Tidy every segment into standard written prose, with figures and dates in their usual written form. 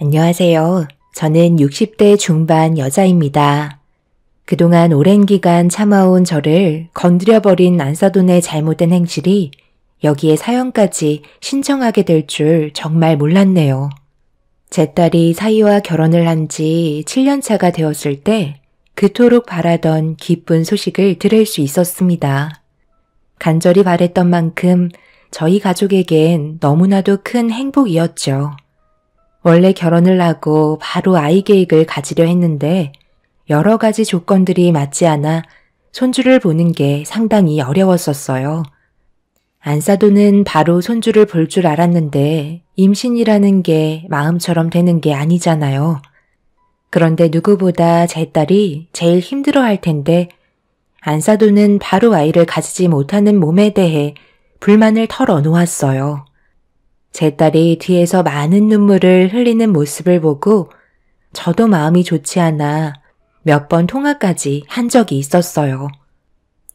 안녕하세요. 저는 60대 중반 여자입니다. 그동안 오랜 기간 참아온 저를 건드려버린 안사돈의 잘못된 행실이 여기에 사연까지 신청하게 될 줄 정말 몰랐네요. 제 딸이 사이와 결혼을 한 지 7년 차가 되었을 때 그토록 바라던 기쁜 소식을 들을 수 있었습니다. 간절히 바랬던 만큼 저희 가족에겐 너무나도 큰 행복이었죠. 원래 결혼을 하고 바로 아이 계획을 가지려 했는데 여러 가지 조건들이 맞지 않아 손주를 보는 게 상당히 어려웠었어요. 안사돈은 바로 손주를 볼 줄 알았는데 임신이라는 게 마음처럼 되는 게 아니잖아요. 그런데 누구보다 제 딸이 제일 힘들어할 텐데 안사돈은 바로 아이를 가지지 못하는 몸에 대해 불만을 털어놓았어요. 제 딸이 뒤에서 많은 눈물을 흘리는 모습을 보고 저도 마음이 좋지 않아 몇 번 통화까지 한 적이 있었어요.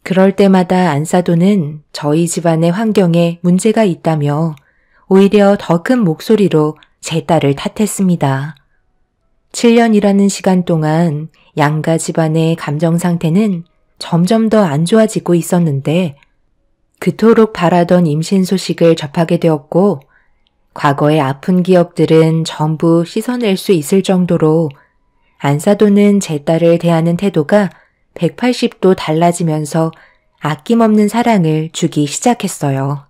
그럴 때마다 안사돈은 저희 집안의 환경에 문제가 있다며 오히려 더 큰 목소리로 제 딸을 탓했습니다. 7년이라는 시간 동안 양가 집안의 감정 상태는 점점 더 안 좋아지고 있었는데 그토록 바라던 임신 소식을 접하게 되었고 과거의 아픈 기억들은 전부 씻어낼 수 있을 정도로 안사돈은 제 딸을 대하는 태도가 180도 달라지면서 아낌없는 사랑을 주기 시작했어요.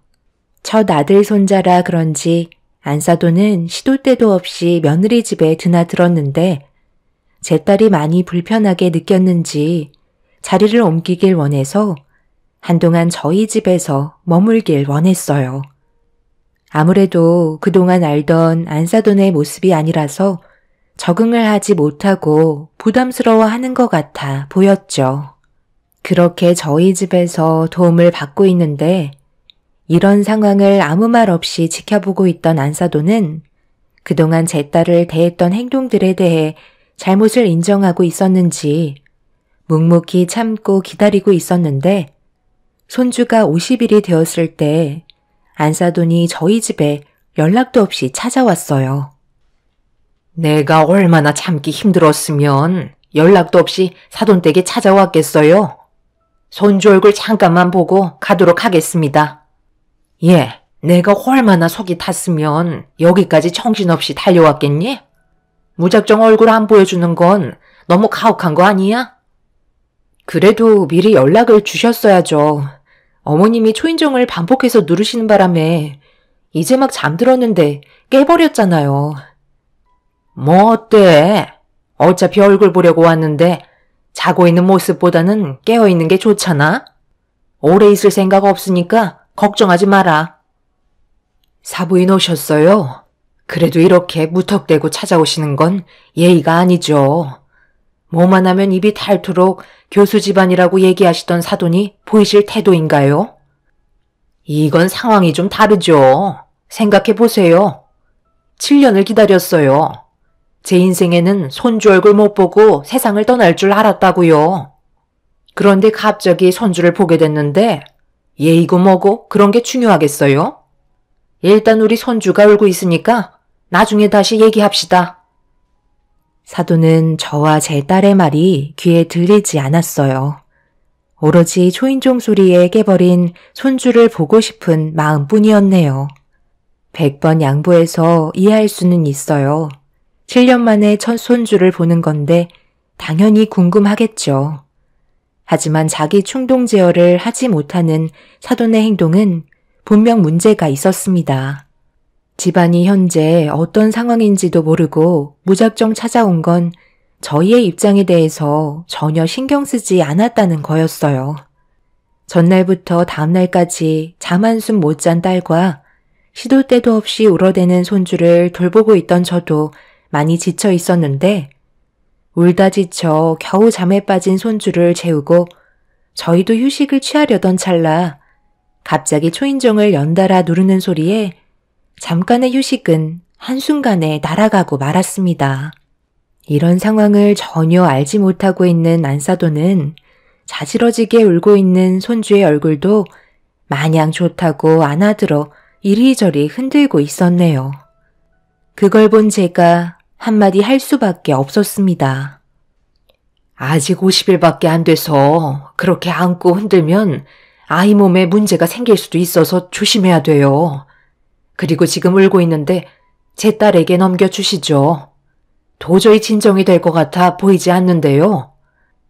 첫 아들 손자라 그런지 안사돈은 시도 때도 없이 며느리 집에 드나들었는데 제 딸이 많이 불편하게 느꼈는지 자리를 옮기길 원해서 한동안 저희 집에서 머물길 원했어요. 아무래도 그동안 알던 안사돈의 모습이 아니라서 적응을 하지 못하고 부담스러워하는 것 같아 보였죠. 그렇게 저희 집에서 도움을 받고 있는데 이런 상황을 아무 말 없이 지켜보고 있던 안사돈은 그동안 제 딸을 대했던 행동들에 대해 잘못을 인정하고 있었는지 묵묵히 참고 기다리고 있었는데 손주가 50일이 되었을 때 안사돈이 저희 집에 연락도 없이 찾아왔어요. 내가 얼마나 참기 힘들었으면 연락도 없이 사돈댁에 찾아왔겠어요? 손주 얼굴 잠깐만 보고 가도록 하겠습니다. 예, 내가 얼마나 속이 탔으면 여기까지 정신없이 달려왔겠니? 무작정 얼굴 안 보여주는 건 너무 가혹한 거 아니야? 그래도 미리 연락을 주셨어야죠. 어머님이 초인종을 반복해서 누르시는 바람에 이제 막 잠들었는데 깨버렸잖아요. 뭐 어때? 어차피 얼굴 보려고 왔는데 자고 있는 모습보다는 깨어있는 게 좋잖아? 오래 있을 생각 없으니까 걱정하지 마라. 사부인 오셨어요? 그래도 이렇게 무턱대고 찾아오시는 건 예의가 아니죠. 뭐만 하면 입이 닳도록 교수 집안이라고 얘기하시던 사돈이 보이실 태도인가요? 이건 상황이 좀 다르죠. 생각해 보세요. 7년을 기다렸어요. 제 인생에는 손주 얼굴 못 보고 세상을 떠날 줄 알았다고요. 그런데 갑자기 손주를 보게 됐는데 예의고 뭐고 그런 게 중요하겠어요? 일단 우리 손주가 울고 있으니까 나중에 다시 얘기합시다. 사돈은 저와 제 딸의 말이 귀에 들리지 않았어요. 오로지 초인종 소리에 깨버린 손주를 보고 싶은 마음뿐이었네요. 100번 양보해서 이해할 수는 있어요. 7년 만에 첫 손주를 보는 건데 당연히 궁금하겠죠. 하지만 자기 충동 제어를 하지 못하는 사돈의 행동은 분명 문제가 있었습니다. 집안이 현재 어떤 상황인지도 모르고 무작정 찾아온 건 저희의 입장에 대해서 전혀 신경 쓰지 않았다는 거였어요. 전날부터 다음날까지 잠 한숨 못 잔 딸과 시도 때도 없이 울어대는 손주를 돌보고 있던 저도 많이 지쳐 있었는데 울다 지쳐 겨우 잠에 빠진 손주를 재우고 저희도 휴식을 취하려던 찰나 갑자기 초인종을 연달아 누르는 소리에 잠깐의 휴식은 한순간에 날아가고 말았습니다. 이런 상황을 전혀 알지 못하고 있는 안사돈은 자지러지게 울고 있는 손주의 얼굴도 마냥 좋다고 안아들어 이리저리 흔들고 있었네요. 그걸 본 제가 한마디 할 수밖에 없었습니다. 아직 50일밖에 안 돼서 그렇게 안고 흔들면 아이 몸에 문제가 생길 수도 있어서 조심해야 돼요. 그리고 지금 울고 있는데 제 딸에게 넘겨주시죠. 도저히 진정이 될 것 같아 보이지 않는데요.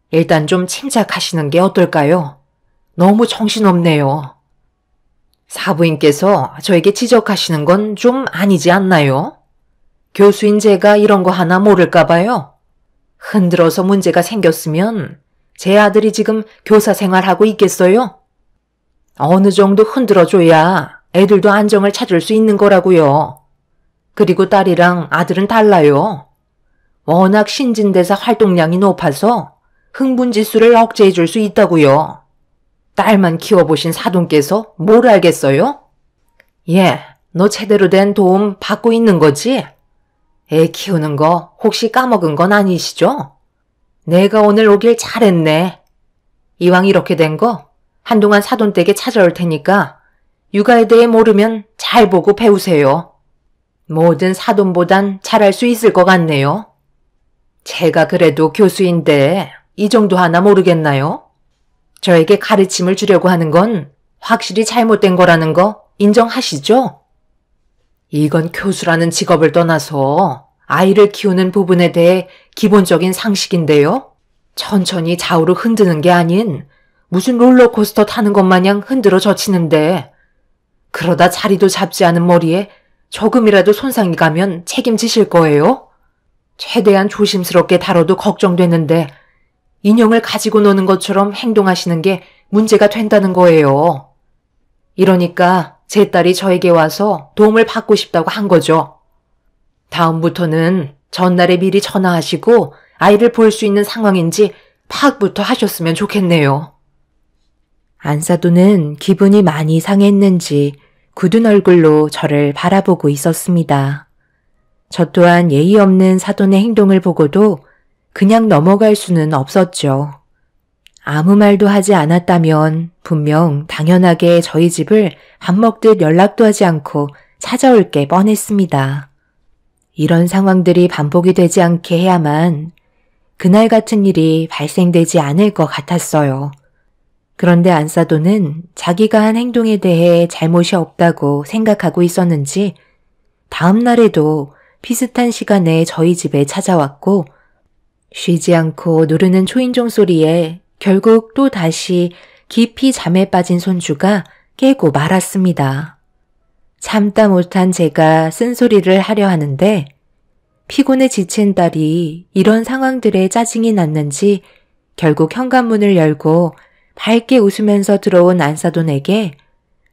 일단 좀 침착하시는 게 어떨까요? 너무 정신없네요. 사부인께서 저에게 지적하시는 건 좀 아니지 않나요? 교수인 제가 이런 거 하나 모를까 봐요. 흔들어서 문제가 생겼으면 제 아들이 지금 교사 생활하고 있겠어요? 어느 정도 흔들어줘야 애들도 안정을 찾을 수 있는 거라고요. 그리고 딸이랑 아들은 달라요. 워낙 신진대사 활동량이 높아서 흥분지수를 억제해 줄 수 있다고요. 딸만 키워보신 사돈께서 뭘 알겠어요? 예, 너 제대로 된 도움 받고 있는 거지? 애 키우는 거 혹시 까먹은 건 아니시죠? 내가 오늘 오길 잘했네. 이왕 이렇게 된 거 한동안 사돈 댁에 찾아올 테니까 육아에 대해 모르면 잘 보고 배우세요. 모든 사돈보단 잘할 수 있을 것 같네요. 제가 그래도 교수인데 이 정도 하나 모르겠나요? 저에게 가르침을 주려고 하는 건 확실히 잘못된 거라는 거 인정하시죠? 이건 교수라는 직업을 떠나서 아이를 키우는 부분에 대해 기본적인 상식인데요. 천천히 좌우로 흔드는 게 아닌 무슨 롤러코스터 타는 것 마냥 흔들어 젖히는데 그러다 자리도 잡지 않은 머리에 조금이라도 손상이 가면 책임지실 거예요? 최대한 조심스럽게 다뤄도 걱정되는데 인형을 가지고 노는 것처럼 행동하시는 게 문제가 된다는 거예요. 이러니까 제 딸이 저에게 와서 도움을 받고 싶다고 한 거죠. 다음부터는 전날에 미리 전화하시고 아이를 볼 수 있는 상황인지 파악부터 하셨으면 좋겠네요. 안사돈은 기분이 많이 상했는지 굳은 얼굴로 저를 바라보고 있었습니다. 저 또한 예의 없는 사돈의 행동을 보고도 그냥 넘어갈 수는 없었죠. 아무 말도 하지 않았다면 분명 당연하게 저희 집을 밥 먹듯 연락도 하지 않고 찾아올 게 뻔했습니다. 이런 상황들이 반복이 되지 않게 해야만 그날 같은 일이 발생되지 않을 것 같았어요. 그런데 안사돈은 자기가 한 행동에 대해 잘못이 없다고 생각하고 있었는지 다음 날에도 비슷한 시간에 저희 집에 찾아왔고 쉬지 않고 누르는 초인종 소리에 결국 또 다시 깊이 잠에 빠진 손주가 깨고 말았습니다. 참다 못한 제가 쓴소리를 하려 하는데 피곤에 지친 딸이 이런 상황들에 짜증이 났는지 결국 현관문을 열고 밝게 웃으면서 들어온 안사돈에게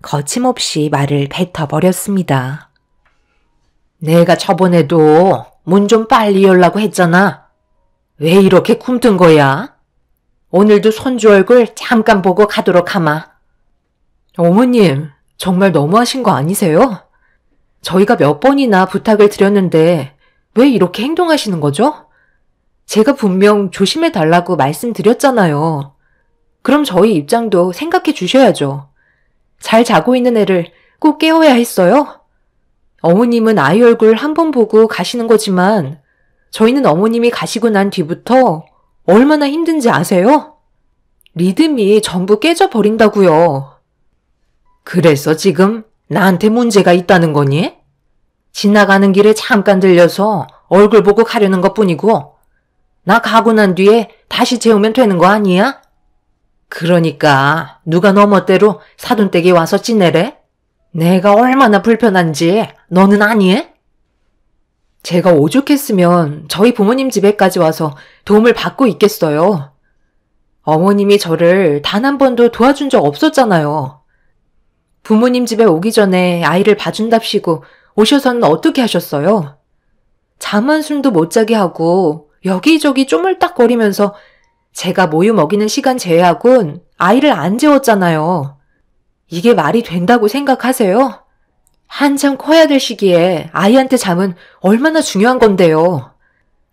거침없이 말을 뱉어버렸습니다. 내가 저번에도 문 좀 빨리 열라고 했잖아. 왜 이렇게 굼뜬 거야? 오늘도 손주 얼굴 잠깐 보고 가도록 하마. 어머님, 정말 너무하신 거 아니세요? 저희가 몇 번이나 부탁을 드렸는데 왜 이렇게 행동하시는 거죠? 제가 분명 조심해 달라고 말씀드렸잖아요. 그럼 저희 입장도 생각해 주셔야죠. 잘 자고 있는 애를 꼭 깨워야 했어요? 어머님은 아이 얼굴 한 번 보고 가시는 거지만 저희는 어머님이 가시고 난 뒤부터 얼마나 힘든지 아세요? 리듬이 전부 깨져버린다고요. 그래서 지금 나한테 문제가 있다는 거니? 지나가는 길에 잠깐 들려서 얼굴 보고 가려는 것뿐이고 나 가고 난 뒤에 다시 재우면 되는 거 아니야? 그러니까 누가 너 멋대로 사돈댁에 와서 지내래? 내가 얼마나 불편한지 너는 아니? 제가 오죽했으면 저희 부모님 집에까지 와서 도움을 받고 있겠어요. 어머님이 저를 단 한 번도 도와준 적 없었잖아요. 부모님 집에 오기 전에 아이를 봐준답시고 오셔서는 어떻게 하셨어요? 잠 한숨도 못 자게 하고 여기저기 쪼물딱거리면서 제가 모유 먹이는 시간 제외하곤 아이를 안 재웠잖아요. 이게 말이 된다고 생각하세요? 한참 커야 될 시기에 아이한테 잠은 얼마나 중요한 건데요.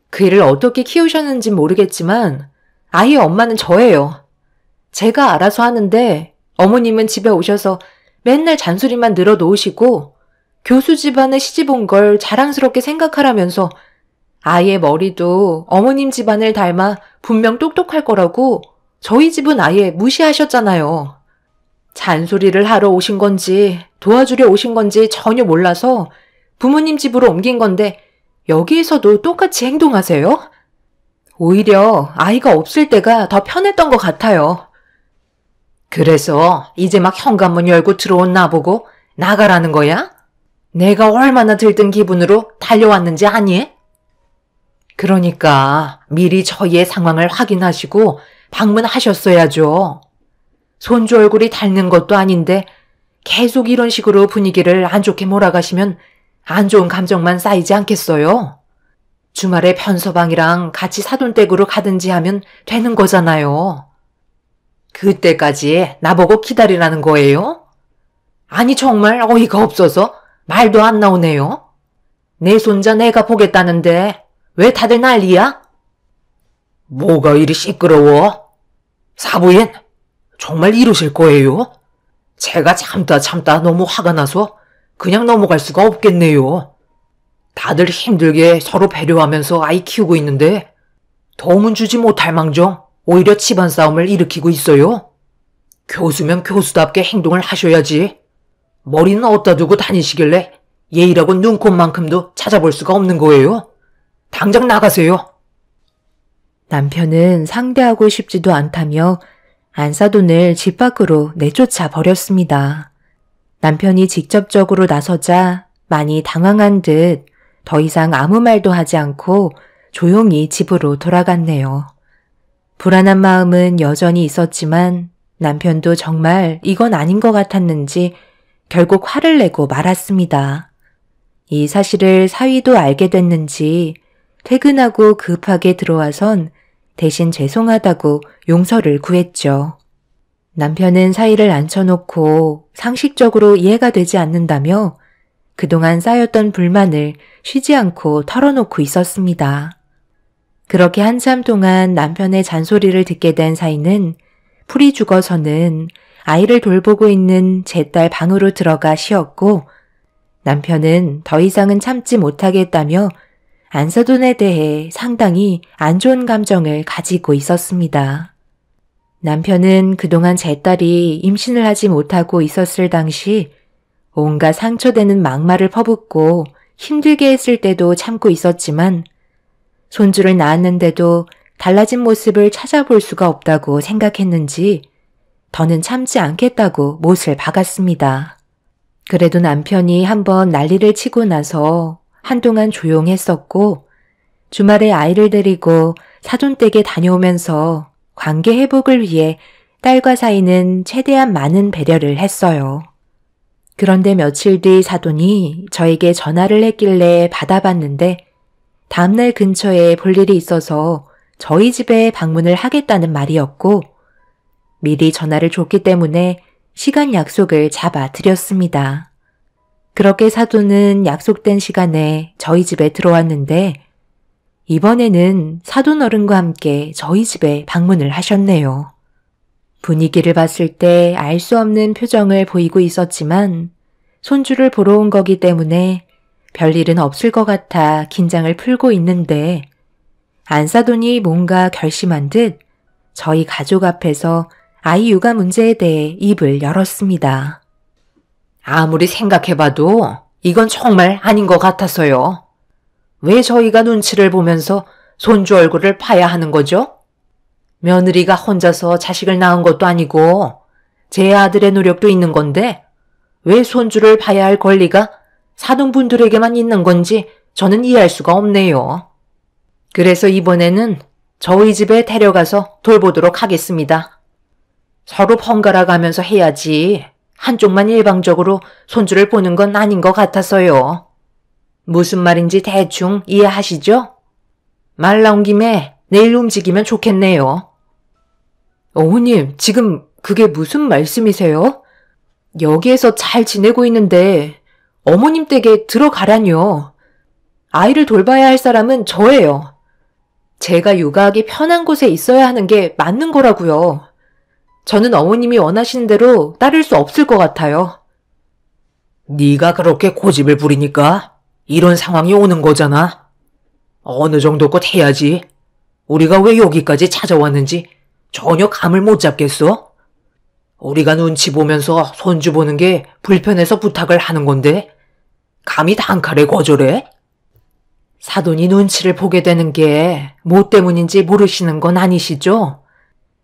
그 일을 어떻게 키우셨는진 모르겠지만 아이의 엄마는 저예요. 제가 알아서 하는데 어머님은 집에 오셔서 맨날 잔소리만 늘어놓으시고 교수 집안에 시집 온 걸 자랑스럽게 생각하라면서 아이의 머리도 어머님 집안을 닮아 분명 똑똑할 거라고 저희 집은 아예 무시하셨잖아요. 잔소리를 하러 오신 건지 도와주려 오신 건지 전혀 몰라서 부모님 집으로 옮긴 건데 여기에서도 똑같이 행동하세요? 오히려 아이가 없을 때가 더 편했던 것 같아요. 그래서 이제 막 현관문 열고 들어온 나보고 나가라는 거야? 내가 얼마나 들뜬 기분으로 달려왔는지 아니? 그러니까 미리 저희의 상황을 확인하시고 방문하셨어야죠. 손주 얼굴이 닳는 것도 아닌데 계속 이런 식으로 분위기를 안 좋게 몰아가시면 안 좋은 감정만 쌓이지 않겠어요? 주말에 편서방이랑 같이 사돈댁으로 가든지 하면 되는 거잖아요. 그때까지 나보고 기다리라는 거예요? 아니 정말 어이가 없어서 말도 안 나오네요. 내 손자 내가 보겠다는데 왜 다들 난리야? 뭐가 이리 시끄러워? 사부인, 정말 이러실 거예요? 제가 참다 너무 화가 나서 그냥 넘어갈 수가 없겠네요. 다들 힘들게 서로 배려하면서 아이 키우고 있는데 도움은 주지 못할 망정 오히려 집안 싸움을 일으키고 있어요. 교수면 교수답게 행동을 하셔야지. 머리는 어디다 두고 다니시길래 예의라고 눈꼽만큼도 찾아볼 수가 없는 거예요. 당장 나가세요. 남편은 상대하고 싶지도 않다며 안사돈을 집 밖으로 내쫓아 버렸습니다. 남편이 직접적으로 나서자 많이 당황한 듯 더 이상 아무 말도 하지 않고 조용히 집으로 돌아갔네요. 불안한 마음은 여전히 있었지만 남편도 정말 이건 아닌 것 같았는지 결국 화를 내고 말았습니다. 이 사실을 사위도 알게 됐는지 퇴근하고 급하게 들어와선 대신 죄송하다고 용서를 구했죠. 남편은 사위를 앉혀놓고 상식적으로 이해가 되지 않는다며 그동안 쌓였던 불만을 쉬지 않고 털어놓고 있었습니다. 그렇게 한참 동안 남편의 잔소리를 듣게 된 사위는 풀이 죽어서는 아이를 돌보고 있는 제 딸 방으로 들어가 쉬었고 남편은 더 이상은 참지 못하겠다며 안사돈에 대해 상당히 안 좋은 감정을 가지고 있었습니다. 남편은 그동안 제 딸이 임신을 하지 못하고 있었을 당시 온갖 상처되는 막말을 퍼붓고 힘들게 했을 때도 참고 있었지만 손주를 낳았는데도 달라진 모습을 찾아볼 수가 없다고 생각했는지 더는 참지 않겠다고 못을 박았습니다. 그래도 남편이 한번 난리를 치고 나서 한동안 조용했었고 주말에 아이를 데리고 사돈댁에 다녀오면서 관계 회복을 위해 딸과 사이는 최대한 많은 배려를 했어요. 그런데 며칠 뒤 사돈이 저에게 전화를 했길래 받아봤는데 다음날 근처에 볼 일이 있어서 저희 집에 방문을 하겠다는 말이었고 미리 전화를 줬기 때문에 시간 약속을 잡아 드렸습니다. 그렇게 사돈은 약속된 시간에 저희 집에 들어왔는데 이번에는 사돈 어른과 함께 저희 집에 방문을 하셨네요. 분위기를 봤을 때 알 수 없는 표정을 보이고 있었지만 손주를 보러 온 거기 때문에 별일은 없을 것 같아 긴장을 풀고 있는데 안사돈이 뭔가 결심한 듯 저희 가족 앞에서 아이 육아 문제에 대해 입을 열었습니다. 아무리 생각해봐도 이건 정말 아닌 것 같아서요. 왜 저희가 눈치를 보면서 손주 얼굴을 봐야 하는 거죠? 며느리가 혼자서 자식을 낳은 것도 아니고 제 아들의 노력도 있는 건데 왜 손주를 봐야 할 권리가 사돈분들에게만 있는 건지 저는 이해할 수가 없네요. 그래서 이번에는 저희 집에 데려가서 돌보도록 하겠습니다. 서로 번갈아 가면서 해야지 한쪽만 일방적으로 손주를 보는 건 아닌 것 같아서요. 무슨 말인지 대충 이해하시죠? 말 나온 김에 내일 움직이면 좋겠네요. 어머님, 지금 그게 무슨 말씀이세요? 여기에서 잘 지내고 있는데 어머님 댁에 들어가라뇨. 아이를 돌봐야 할 사람은 저예요. 제가 육아하기 편한 곳에 있어야 하는 게 맞는 거라고요. 저는 어머님이 원하시는 대로 따를 수 없을 것 같아요. 네가 그렇게 고집을 부리니까 이런 상황이 오는 거잖아. 어느 정도껏 해야지. 우리가 왜 여기까지 찾아왔는지 전혀 감을 못 잡겠어? 우리가 눈치 보면서 손주 보는 게 불편해서 부탁을 하는 건데 감히 단칼에 거절해? 사돈이 눈치를 보게 되는 게 뭐 때문인지 모르시는 건 아니시죠?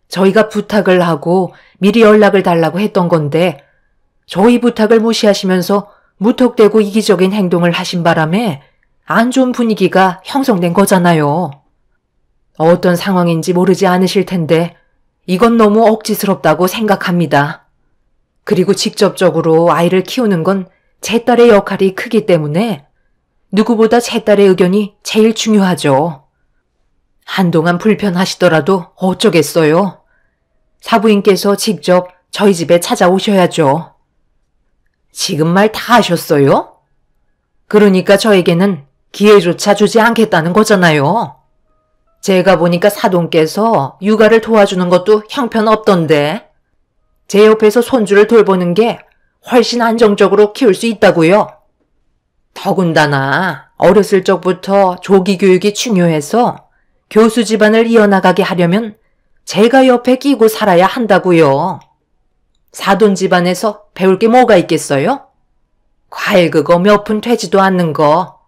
저희가 부탁을 하고 미리 연락을 달라고 했던 건데 저희 부탁을 무시하시면서 무턱대고 이기적인 행동을 하신 바람에 안 좋은 분위기가 형성된 거잖아요. 어떤 상황인지 모르지 않으실 텐데 이건 너무 억지스럽다고 생각합니다. 그리고 직접적으로 아이를 키우는 건 제 딸의 역할이 크기 때문에 누구보다 제 딸의 의견이 제일 중요하죠. 한동안 불편하시더라도 어쩌겠어요. 사부인께서 직접 저희 집에 찾아오셔야죠. 지금 말 다 하셨어요? 그러니까 저에게는 기회조차 주지 않겠다는 거잖아요. 제가 보니까 사돈께서 육아를 도와주는 것도 형편없던데 제 옆에서 손주를 돌보는 게 훨씬 안정적으로 키울 수 있다고요. 더군다나 어렸을 적부터 조기 교육이 중요해서 교수 집안을 이어나가게 하려면 제가 옆에 끼고 살아야 한다고요. 사돈 집안에서 배울 게 뭐가 있겠어요? 과일 그거 몇 푼 되지도 않는 거.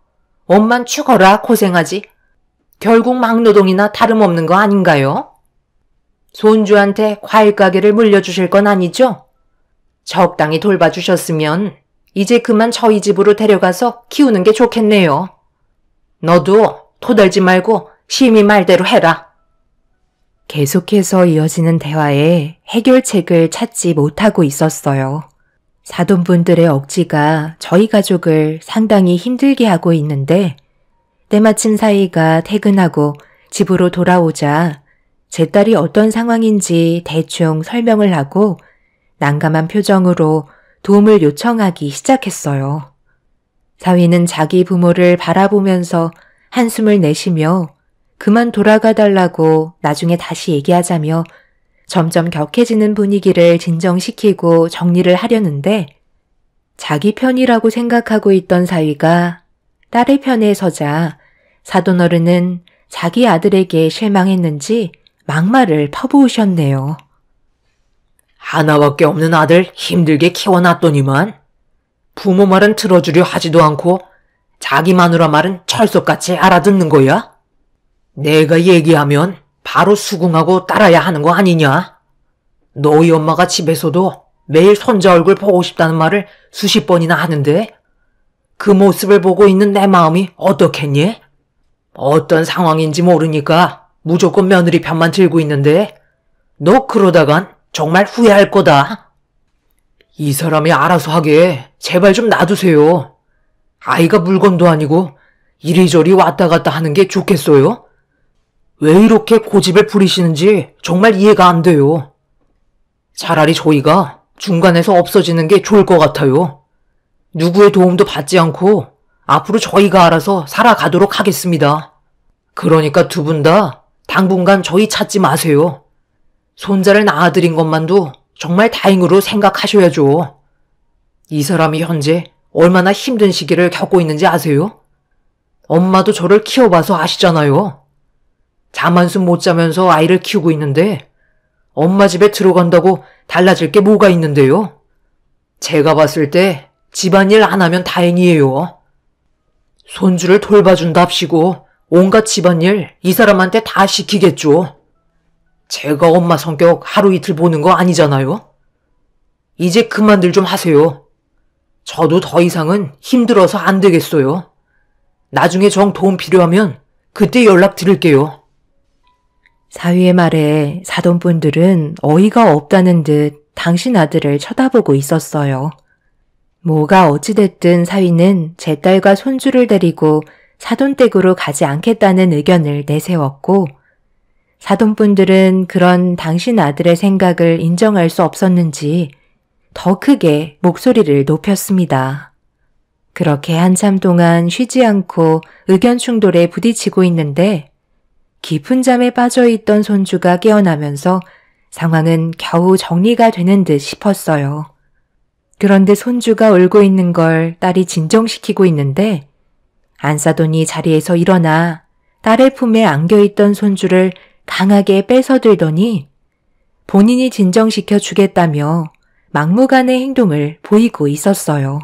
옷만 죽어라 고생하지. 결국 막노동이나 다름없는 거 아닌가요? 손주한테 과일 가게를 물려주실 건 아니죠? 적당히 돌봐주셨으면 이제 그만 저희 집으로 데려가서 키우는 게 좋겠네요. 너도 토달지 말고 심히 말대로 해라. 계속해서 이어지는 대화에 해결책을 찾지 못하고 있었어요. 사돈분들의 억지가 저희 가족을 상당히 힘들게 하고 있는데 때마침 사이가 퇴근하고 집으로 돌아오자 제 딸이 어떤 상황인지 대충 설명을 하고 난감한 표정으로 도움을 요청하기 시작했어요. 사위는 자기 부모를 바라보면서 한숨을 내쉬며 그만 돌아가 달라고 나중에 다시 얘기하자며 점점 격해지는 분위기를 진정시키고 정리를 하려는데 자기 편이라고 생각하고 있던 사위가 딸의 편에 서자 사돈어른은 자기 아들에게 실망했는지 막말을 퍼부으셨네요. 하나밖에 없는 아들 힘들게 키워놨더니만 부모 말은 들어주려 하지도 않고 자기 마누라 말은 철석같이 알아듣는 거야? 내가 얘기하면 바로 수긍하고 따라야 하는 거 아니냐? 너희 엄마가 집에서도 매일 손자 얼굴 보고 싶다는 말을 수십 번이나 하는데 그 모습을 보고 있는 내 마음이 어떻겠니? 어떤 상황인지 모르니까 무조건 며느리 편만 들고 있는데 너 그러다간 정말 후회할 거다. 이 사람이 알아서 하게 제발 좀 놔두세요. 아이가 물건도 아니고 이리저리 왔다 갔다 하는 게 좋겠어요? 왜 이렇게 고집을 부리시는지 정말 이해가 안 돼요. 차라리 저희가 중간에서 없어지는 게 좋을 것 같아요. 누구의 도움도 받지 않고 앞으로 저희가 알아서 살아가도록 하겠습니다. 그러니까 두 분 다 당분간 저희 찾지 마세요. 손자를 낳아드린 것만도 정말 다행으로 생각하셔야죠. 이 사람이 현재 얼마나 힘든 시기를 겪고 있는지 아세요? 엄마도 저를 키워봐서 아시잖아요. 잠 한숨 못 자면서 아이를 키우고 있는데 엄마 집에 들어간다고 달라질 게 뭐가 있는데요? 제가 봤을 때 집안일 안 하면 다행이에요. 손주를 돌봐준답시고 온갖 집안일 이 사람한테 다 시키겠죠. 제가 엄마 성격 하루 이틀 보는 거 아니잖아요. 이제 그만들 좀 하세요. 저도 더 이상은 힘들어서 안 되겠어요. 나중에 정 도움 필요하면 그때 연락 드릴게요. 사위의 말에 사돈분들은 어이가 없다는 듯 당신 아들을 쳐다보고 있었어요. 뭐가 어찌됐든 사위는 제 딸과 손주를 데리고 사돈댁으로 가지 않겠다는 의견을 내세웠고 사돈분들은 그런 당신 아들의 생각을 인정할 수 없었는지 더 크게 목소리를 높였습니다. 그렇게 한참 동안 쉬지 않고 의견 충돌에 부딪히고 있는데 깊은 잠에 빠져있던 손주가 깨어나면서 상황은 겨우 정리가 되는 듯 싶었어요. 그런데 손주가 울고 있는 걸 딸이 진정시키고 있는데 안사돈이 자리에서 일어나 딸의 품에 안겨있던 손주를 강하게 뺏어들더니 본인이 진정시켜 주겠다며 막무가내 행동을 보이고 있었어요.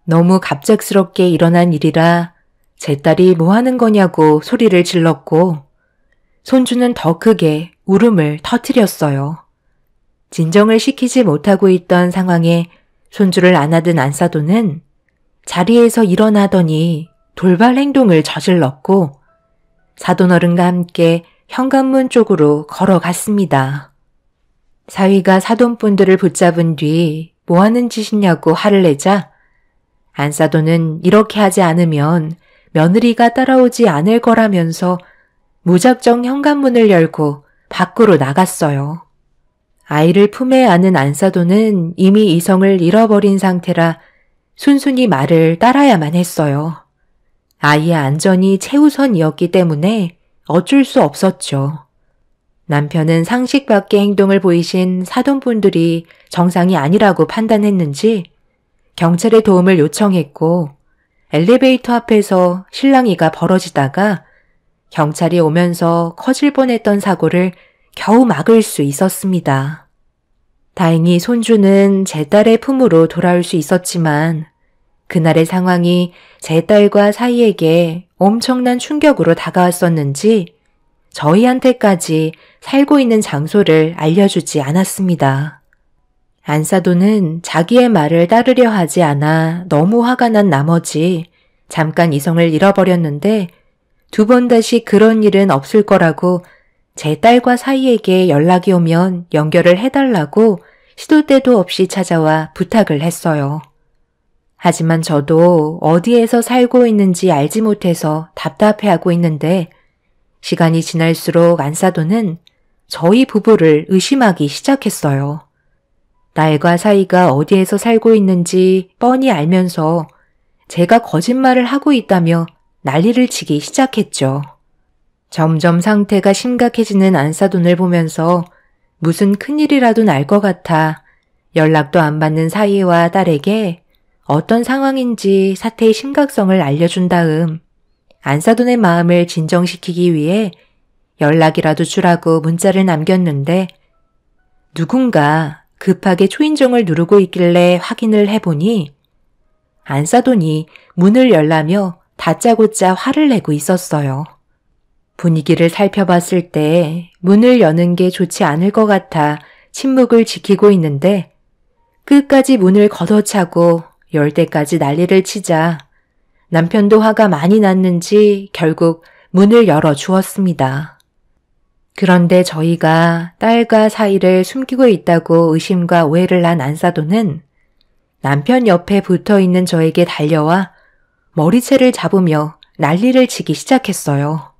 너무 갑작스럽게 일어난 일이라 제 딸이 뭐 하는 거냐고 소리를 질렀고 손주는 더 크게 울음을 터뜨렸어요. 진정을 시키지 못하고 있던 상황에 손주를 안아든 안사돈은 자리에서 일어나더니 돌발 행동을 저질렀고 사돈어른과 함께 현관문 쪽으로 걸어갔습니다. 사위가 사돈분들을 붙잡은 뒤 뭐 하는 짓이냐고 화를 내자 안사돈은 이렇게 하지 않으면 며느리가 따라오지 않을 거라면서 무작정 현관문을 열고 밖으로 나갔어요. 아이를 품에 안은 안사돈은 이미 이성을 잃어버린 상태라 순순히 말을 따라야만 했어요. 아이의 안전이 최우선이었기 때문에 어쩔 수 없었죠. 남편은 상식 밖의 행동을 보이신 사돈분들이 정상이 아니라고 판단했는지 경찰의 도움을 요청했고 엘리베이터 앞에서 실랑이가 벌어지다가 경찰이 오면서 커질 뻔했던 사고를 겨우 막을 수 있었습니다. 다행히 손주는 제 딸의 품으로 돌아올 수 있었지만 그날의 상황이 제 딸과 사이에게 엄청난 충격으로 다가왔었는지 저희한테까지 살고 있는 장소를 알려주지 않았습니다. 안사돈은 자기의 말을 따르려 하지 않아 너무 화가 난 나머지 잠깐 이성을 잃어버렸는데 두 번 다시 그런 일은 없을 거라고 제 딸과 사이에게 연락이 오면 연결을 해달라고 시도 때도 없이 찾아와 부탁을 했어요. 하지만 저도 어디에서 살고 있는지 알지 못해서 답답해하고 있는데 시간이 지날수록 안사돈은 저희 부부를 의심하기 시작했어요. 딸과 사이가 어디에서 살고 있는지 뻔히 알면서 제가 거짓말을 하고 있다며 난리를 치기 시작했죠. 점점 상태가 심각해지는 안사돈을 보면서 무슨 큰일이라도 날 것 같아 연락도 안 받는 사위와 딸에게 어떤 상황인지 사태의 심각성을 알려준 다음 안사돈의 마음을 진정시키기 위해 연락이라도 주라고 문자를 남겼는데 누군가 급하게 초인종을 누르고 있길래 확인을 해보니 안사돈이 문을 열라며 다짜고짜 화를 내고 있었어요. 분위기를 살펴봤을 때 문을 여는 게 좋지 않을 것 같아 침묵을 지키고 있는데 끝까지 문을 걷어차고 열 때까지 난리를 치자 남편도 화가 많이 났는지 결국 문을 열어주었습니다. 그런데 저희가 딸과 사이를 숨기고 있다고 의심과 오해를 난 안사돈은 남편 옆에 붙어있는 저에게 달려와 머리채를 잡으며 난리를 치기 시작했어요.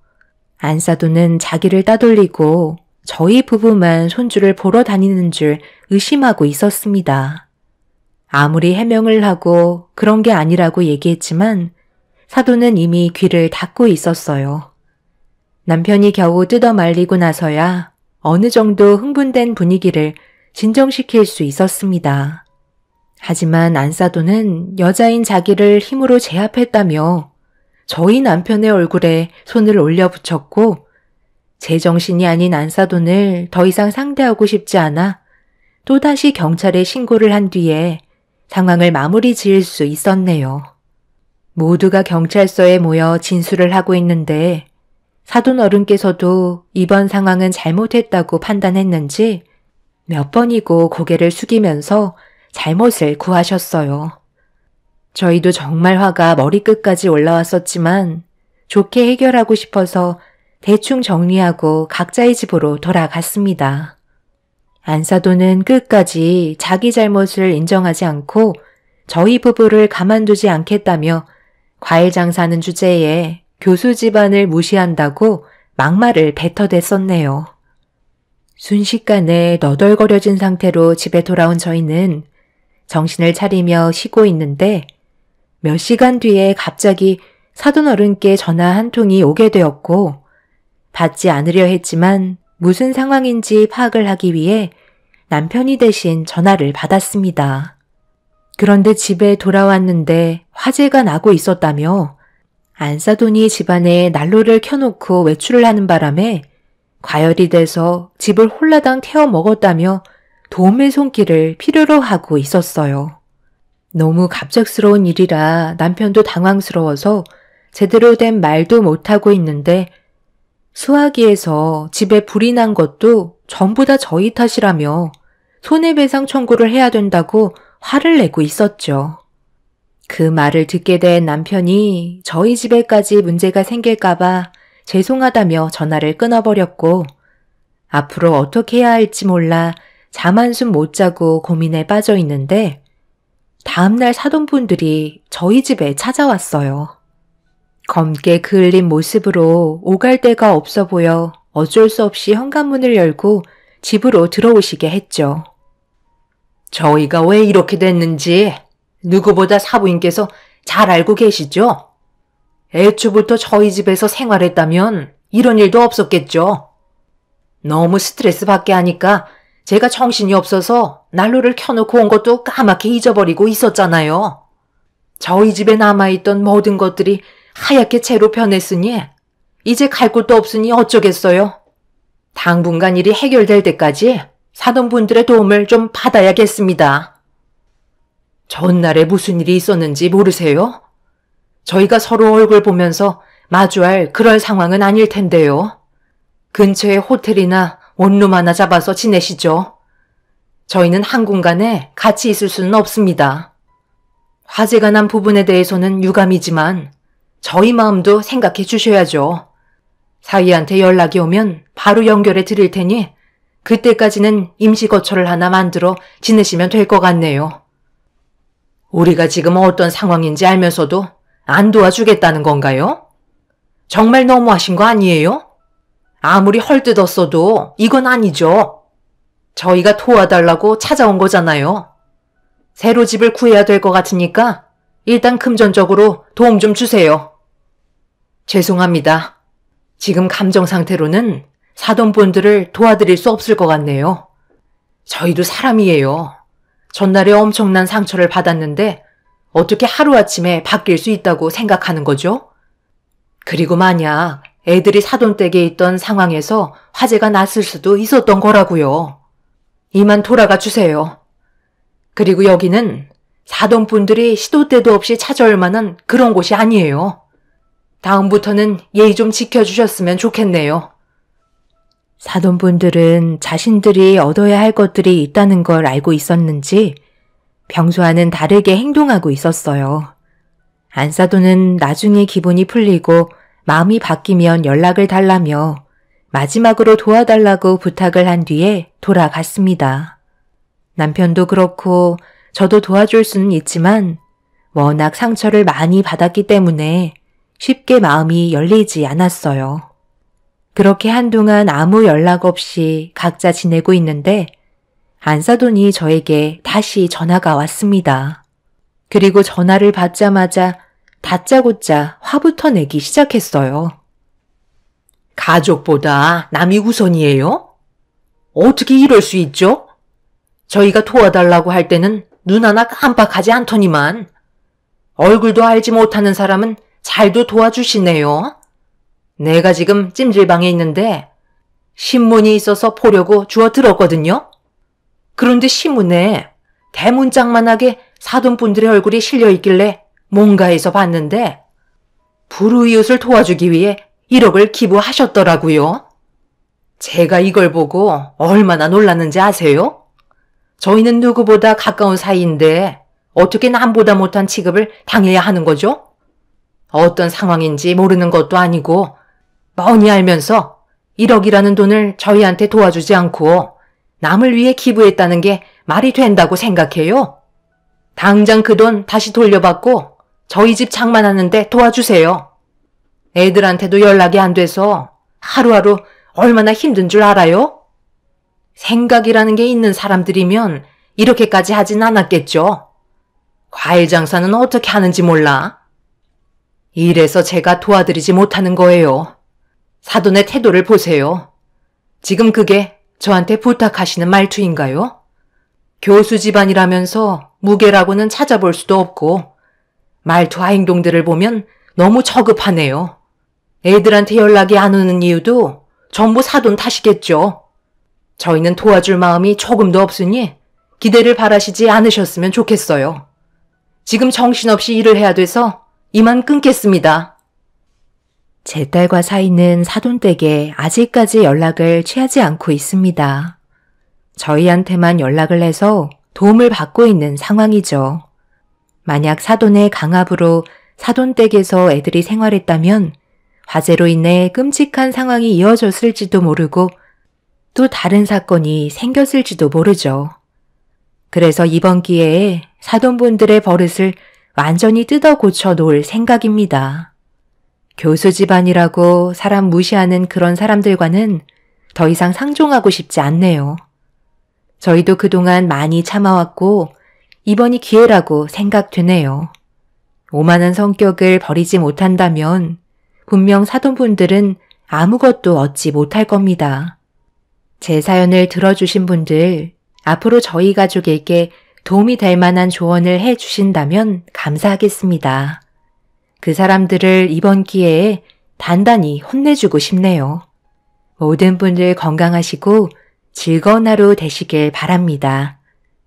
안사돈은 자기를 따돌리고 저희 부부만 손주를 보러 다니는 줄 의심하고 있었습니다. 아무리 해명을 하고 그런 게 아니라고 얘기했지만 사돈은 이미 귀를 닫고 있었어요. 남편이 겨우 뜯어 말리고 나서야 어느 정도 흥분된 분위기를 진정시킬 수 있었습니다. 하지만 안사돈은 여자인 자기를 힘으로 제압했다며 저희 남편의 얼굴에 손을 올려붙였고 제정신이 아닌 안사돈을 더 이상 상대하고 싶지 않아 또다시 경찰에 신고를 한 뒤에 상황을 마무리 지을 수 있었네요. 모두가 경찰서에 모여 진술을 하고 있는데 사돈 어른께서도 이번 상황은 잘못했다고 판단했는지 몇 번이고 고개를 숙이면서 잘못을 구하셨어요. 저희도 정말 화가 머리끝까지 올라왔었지만 좋게 해결하고 싶어서 대충 정리하고 각자의 집으로 돌아갔습니다. 안사돈은 끝까지 자기 잘못을 인정하지 않고 저희 부부를 가만두지 않겠다며 과일 장사하는 주제에 교수 집안을 무시한다고 막말을 뱉어댔었네요. 순식간에 너덜거려진 상태로 집에 돌아온 저희는 정신을 차리며 쉬고 있는데 몇 시간 뒤에 갑자기 사돈 어른께 전화 한 통이 오게 되었고 받지 않으려 했지만 무슨 상황인지 파악을 하기 위해 남편이 대신 전화를 받았습니다. 그런데 집에 돌아왔는데 화재가 나고 있었다며 안사돈이 집안에 난로를 켜놓고 외출을 하는 바람에 과열이 돼서 집을 홀라당 태워 먹었다며 도움의 손길을 필요로 하고 있었어요. 너무 갑작스러운 일이라 남편도 당황스러워서 제대로 된 말도 못하고 있는데 수화기에서 집에 불이 난 것도 전부 다 저희 탓이라며 손해배상 청구를 해야 된다고 화를 내고 있었죠. 그 말을 듣게 된 남편이 저희 집에까지 문제가 생길까봐 죄송하다며 전화를 끊어버렸고 앞으로 어떻게 해야 할지 몰라 잠 한숨 못 자고 고민에 빠져 있는데 다음날 사돈분들이 저희 집에 찾아왔어요. 검게 그을린 모습으로 오갈 데가 없어 보여 어쩔 수 없이 현관문을 열고 집으로 들어오시게 했죠. 저희가 왜 이렇게 됐는지 누구보다 사부인께서 잘 알고 계시죠? 애초부터 저희 집에서 생활했다면 이런 일도 없었겠죠. 너무 스트레스 받게 하니까 제가 정신이 없어서 난로를 켜놓고 온 것도 까맣게 잊어버리고 있었잖아요. 저희 집에 남아있던 모든 것들이 하얗게 채로 변했으니 이제 갈 곳도 없으니 어쩌겠어요. 당분간 일이 해결될 때까지 사돈분들의 도움을 좀 받아야겠습니다. 전날에 무슨 일이 있었는지 모르세요? 저희가 서로 얼굴 보면서 마주할 그럴 상황은 아닐 텐데요. 근처에 호텔이나 원룸 하나 잡아서 지내시죠. 저희는 한 공간에 같이 있을 수는 없습니다. 화재가 난 부분에 대해서는 유감이지만 저희 마음도 생각해 주셔야죠. 사위한테 연락이 오면 바로 연결해 드릴 테니 그때까지는 임시거처를 하나 만들어 지내시면 될 것 같네요. 우리가 지금 어떤 상황인지 알면서도 안 도와주겠다는 건가요? 정말 너무하신 거 아니에요? 아무리 헐뜯었어도 이건 아니죠. 저희가 도와달라고 찾아온 거잖아요. 새로 집을 구해야 될 것 같으니까 일단 금전적으로 도움 좀 주세요. 죄송합니다. 지금 감정 상태로는 사돈분들을 도와드릴 수 없을 것 같네요. 저희도 사람이에요. 전날에 엄청난 상처를 받았는데 어떻게 하루아침에 바뀔 수 있다고 생각하는 거죠? 그리고 만약 애들이 사돈댁에 있던 상황에서 화재가 났을 수도 있었던 거라고요. 이만 돌아가 주세요. 그리고 여기는 사돈분들이 시도 때도 없이 찾아올 만한 그런 곳이 아니에요. 다음부터는 예의 좀 지켜주셨으면 좋겠네요. 사돈분들은 자신들이 얻어야 할 것들이 있다는 걸 알고 있었는지 평소와는 다르게 행동하고 있었어요. 안사돈은 나중에 기분이 풀리고 마음이 바뀌면 연락을 달라며 마지막으로 도와달라고 부탁을 한 뒤에 돌아갔습니다. 남편도 그렇고 저도 도와줄 수는 있지만 워낙 상처를 많이 받았기 때문에 쉽게 마음이 열리지 않았어요. 그렇게 한동안 아무 연락 없이 각자 지내고 있는데 안사돈이 저에게 다시 전화가 왔습니다. 그리고 전화를 받자마자 다짜고짜 화부터 내기 시작했어요. 가족보다 남이 우선이에요? 어떻게 이럴 수 있죠? 저희가 도와달라고 할 때는 눈 하나 깜빡하지 않더니만 얼굴도 알지 못하는 사람은 잘도 도와주시네요. 내가 지금 찜질방에 있는데 신문이 있어서 보려고 주워 들었거든요. 그런데 신문에 대문짝만하게 사돈분들의 얼굴이 실려 있길래 뭔가 해서 봤는데 불우이웃을 도와주기 위해 1억을 기부하셨더라고요. 제가 이걸 보고 얼마나 놀랐는지 아세요? 저희는 누구보다 가까운 사이인데 어떻게 남보다 못한 취급을 당해야 하는 거죠? 어떤 상황인지 모르는 것도 아니고 뻔히 알면서 1억이라는 돈을 저희한테 도와주지 않고 남을 위해 기부했다는 게 말이 된다고 생각해요? 당장 그 돈 다시 돌려받고 저희 집 장만하는데 도와주세요. 애들한테도 연락이 안 돼서 하루하루 얼마나 힘든 줄 알아요? 생각이라는 게 있는 사람들이면 이렇게까지 하진 않았겠죠. 과일 장사는 어떻게 하는지 몰라. 이래서 제가 도와드리지 못하는 거예요. 사돈의 태도를 보세요. 지금 그게 저한테 부탁하시는 말투인가요? 교수 집안이라면서 무게라고는 찾아볼 수도 없고 말투와 행동들을 보면 너무 저급하네요. 애들한테 연락이 안 오는 이유도 전부 사돈 탓이겠죠. 저희는 도와줄 마음이 조금도 없으니 기대를 바라시지 않으셨으면 좋겠어요. 지금 정신없이 일을 해야 돼서 이만 끊겠습니다. 제 딸과 사위는 사돈댁에 아직까지 연락을 취하지 않고 있습니다. 저희한테만 연락을 해서 도움을 받고 있는 상황이죠. 만약 사돈의 강압으로 사돈댁에서 애들이 생활했다면 화재로 인해 끔찍한 상황이 이어졌을지도 모르고 또 다른 사건이 생겼을지도 모르죠. 그래서 이번 기회에 사돈분들의 버릇을 완전히 뜯어 고쳐 놓을 생각입니다. 교수 집안이라고 사람 무시하는 그런 사람들과는 더 이상 상종하고 싶지 않네요. 저희도 그동안 많이 참아왔고 이번이 기회라고 생각되네요. 오만한 성격을 버리지 못한다면 분명 사돈분들은 아무것도 얻지 못할 겁니다. 제 사연을 들어주신 분들, 앞으로 저희 가족에게 도움이 될 만한 조언을 해 주신다면 감사하겠습니다. 그 사람들을 이번 기회에 단단히 혼내주고 싶네요. 모든 분들 건강하시고 즐거운 하루 되시길 바랍니다.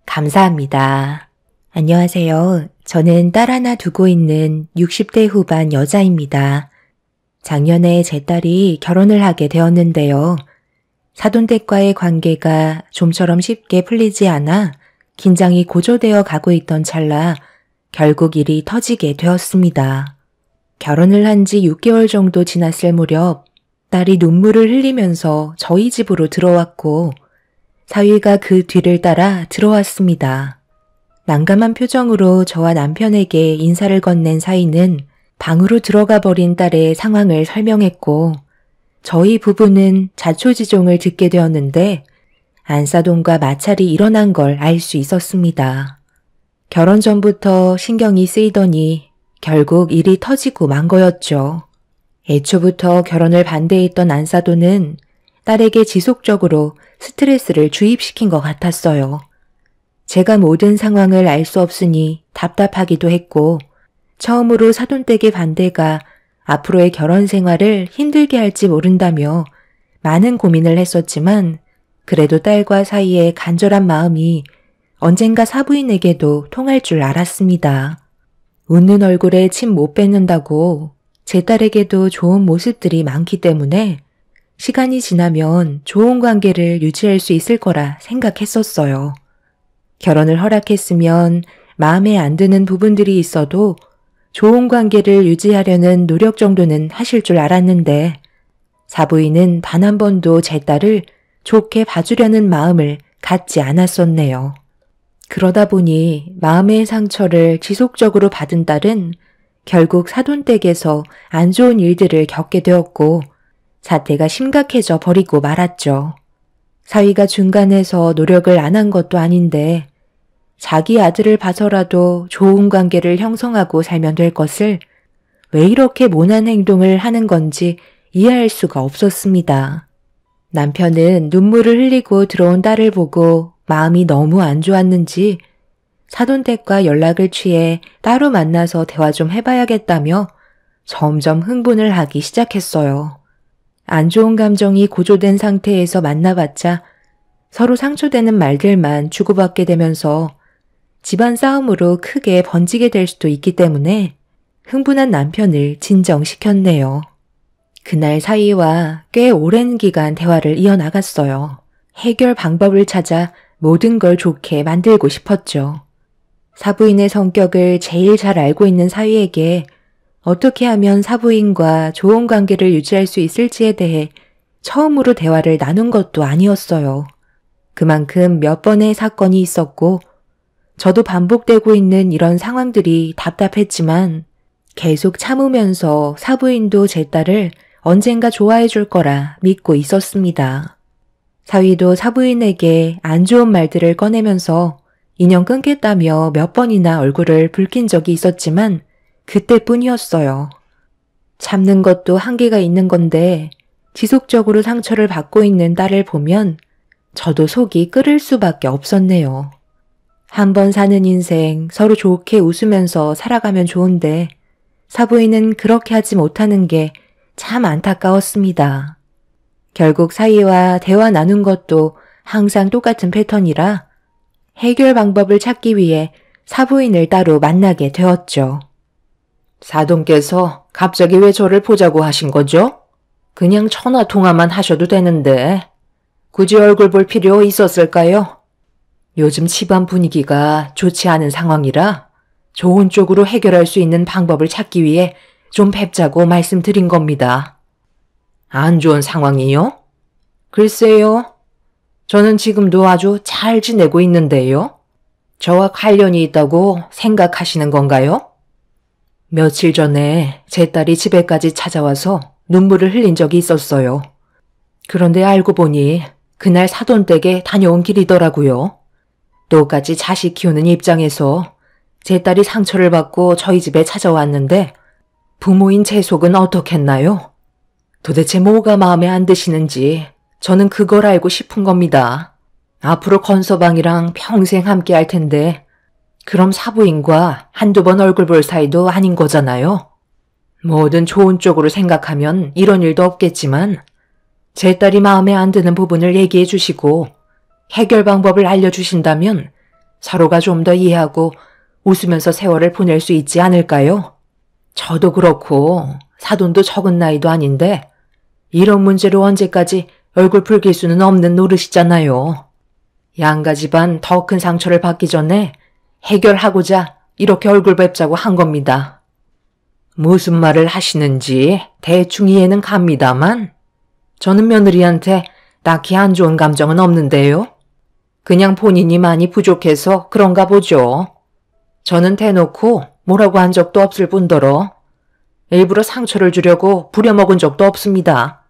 감사합니다. 안녕하세요. 저는 딸 하나 두고 있는 60대 후반 여자입니다. 작년에 제 딸이 결혼을 하게 되었는데요. 사돈댁과의 관계가 좀처럼 쉽게 풀리지 않아 긴장이 고조되어 가고 있던 찰나 결국 일이 터지게 되었습니다. 결혼을 한 지 6개월 정도 지났을 무렵 딸이 눈물을 흘리면서 저희 집으로 들어왔고 사위가 그 뒤를 따라 들어왔습니다. 난감한 표정으로 저와 남편에게 인사를 건넨 사위는 방으로 들어가 버린 딸의 상황을 설명했고 저희 부부는 자초지종을 듣게 되었는데 안사돈과 마찰이 일어난 걸 알 수 있었습니다. 결혼 전부터 신경이 쓰이더니 결국 일이 터지고 만 거였죠. 애초부터 결혼을 반대했던 안사돈은 딸에게 지속적으로 스트레스를 주입시킨 것 같았어요. 제가 모든 상황을 알 수 없으니 답답하기도 했고 처음으로 사돈댁의 반대가 앞으로의 결혼 생활을 힘들게 할지 모른다며 많은 고민을 했었지만 그래도 딸과 사이의 간절한 마음이 언젠가 사부인에게도 통할 줄 알았습니다. 웃는 얼굴에 침 못 뱉는다고 제 딸에게도 좋은 모습들이 많기 때문에 시간이 지나면 좋은 관계를 유지할 수 있을 거라 생각했었어요. 결혼을 허락했으면 마음에 안 드는 부분들이 있어도 좋은 관계를 유지하려는 노력 정도는 하실 줄 알았는데 사부인은 단 한 번도 제 딸을 좋게 봐주려는 마음을 갖지 않았었네요. 그러다 보니 마음의 상처를 지속적으로 받은 딸은 결국 사돈댁에서 안 좋은 일들을 겪게 되었고 사태가 심각해져 버리고 말았죠. 사위가 중간에서 노력을 안 한 것도 아닌데 자기 아들을 봐서라도 좋은 관계를 형성하고 살면 될 것을 왜 이렇게 모난 행동을 하는 건지 이해할 수가 없었습니다. 남편은 눈물을 흘리고 들어온 딸을 보고 마음이 너무 안 좋았는지 사돈댁과 연락을 취해 따로 만나서 대화 좀 해봐야겠다며 점점 흥분을 하기 시작했어요. 안 좋은 감정이 고조된 상태에서 만나봤자 서로 상처되는 말들만 주고받게 되면서 집안 싸움으로 크게 번지게 될 수도 있기 때문에 흥분한 남편을 진정시켰네요. 그날 사위와 꽤 오랜 기간 대화를 이어나갔어요. 해결 방법을 찾아 모든 걸 좋게 만들고 싶었죠. 사부인의 성격을 제일 잘 알고 있는 사위에게 어떻게 하면 사부인과 좋은 관계를 유지할 수 있을지에 대해 처음으로 대화를 나눈 것도 아니었어요. 그만큼 몇 번의 사건이 있었고 저도 반복되고 있는 이런 상황들이 답답했지만 계속 참으면서 사부인도 제 딸을 언젠가 좋아해 줄 거라 믿고 있었습니다. 사위도 사부인에게 안 좋은 말들을 꺼내면서 인연 끊겠다며 몇 번이나 얼굴을 붉힌 적이 있었지만 그때뿐이었어요. 참는 것도 한계가 있는 건데 지속적으로 상처를 받고 있는 딸을 보면 저도 속이 끓을 수밖에 없었네요. 한 번 사는 인생 서로 좋게 웃으면서 살아가면 좋은데 사부인은 그렇게 하지 못하는 게 참 안타까웠습니다. 결국 사위와 대화 나눈 것도 항상 똑같은 패턴이라 해결 방법을 찾기 위해 사부인을 따로 만나게 되었죠. 사돈께서 갑자기 왜 저를 보자고 하신 거죠? 그냥 전화 통화만 하셔도 되는데 굳이 얼굴 볼 필요 있었을까요? 요즘 집안 분위기가 좋지 않은 상황이라 좋은 쪽으로 해결할 수 있는 방법을 찾기 위해 좀 뵙자고 말씀드린 겁니다. 안 좋은 상황이요? 글쎄요. 저는 지금도 아주 잘 지내고 있는데요. 저와 관련이 있다고 생각하시는 건가요? 며칠 전에 제 딸이 집에까지 찾아와서 눈물을 흘린 적이 있었어요. 그런데 알고 보니 그날 사돈댁에 다녀온 길이더라고요. 똑같이 자식 키우는 입장에서 제 딸이 상처를 받고 저희 집에 찾아왔는데 부모인 제 속은 어떻겠나요? 도대체 뭐가 마음에 안 드시는지 저는 그걸 알고 싶은 겁니다. 앞으로 건서방이랑 평생 함께 할 텐데 그럼 사부인과 한두 번 얼굴 볼 사이도 아닌 거잖아요. 뭐든 좋은 쪽으로 생각하면 이런 일도 없겠지만 제 딸이 마음에 안 드는 부분을 얘기해 주시고 해결 방법을 알려주신다면 서로가 좀 더 이해하고 웃으면서 세월을 보낼 수 있지 않을까요? 저도 그렇고 사돈도 적은 나이도 아닌데 이런 문제로 언제까지 얼굴 붉힐 수는 없는 노릇이잖아요. 양가 집안 더 큰 상처를 받기 전에 해결하고자 이렇게 얼굴 뵙자고 한 겁니다. 무슨 말을 하시는지 대충 이해는 갑니다만 저는 며느리한테 딱히 안 좋은 감정은 없는데요. 그냥 본인이 많이 부족해서 그런가 보죠. 저는 대놓고 뭐라고 한 적도 없을 뿐더러 일부러 상처를 주려고 부려먹은 적도 없습니다.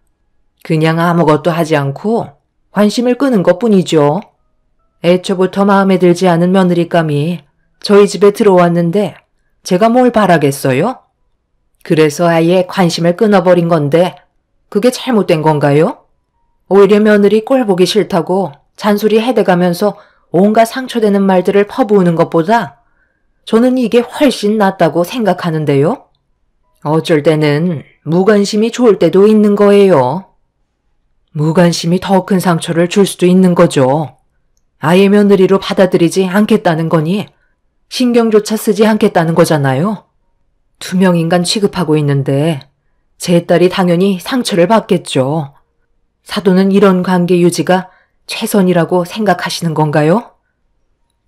그냥 아무것도 하지 않고 관심을 끄는 것뿐이죠. 애초부터 마음에 들지 않은 며느리감이 저희 집에 들어왔는데 제가 뭘 바라겠어요? 그래서 아예 관심을 끊어버린 건데 그게 잘못된 건가요? 오히려 며느리 꼴 보기 싫다고 잔소리 해대가면서 온갖 상처되는 말들을 퍼부으는 것보다 저는 이게 훨씬 낫다고 생각하는데요. 어쩔 때는 무관심이 좋을 때도 있는 거예요. 무관심이 더 큰 상처를 줄 수도 있는 거죠. 아예 며느리로 받아들이지 않겠다는 거니 신경조차 쓰지 않겠다는 거잖아요. 투명인간 취급하고 있는데 제 딸이 당연히 상처를 받겠죠. 사돈은 이런 관계 유지가 최선이라고 생각하시는 건가요?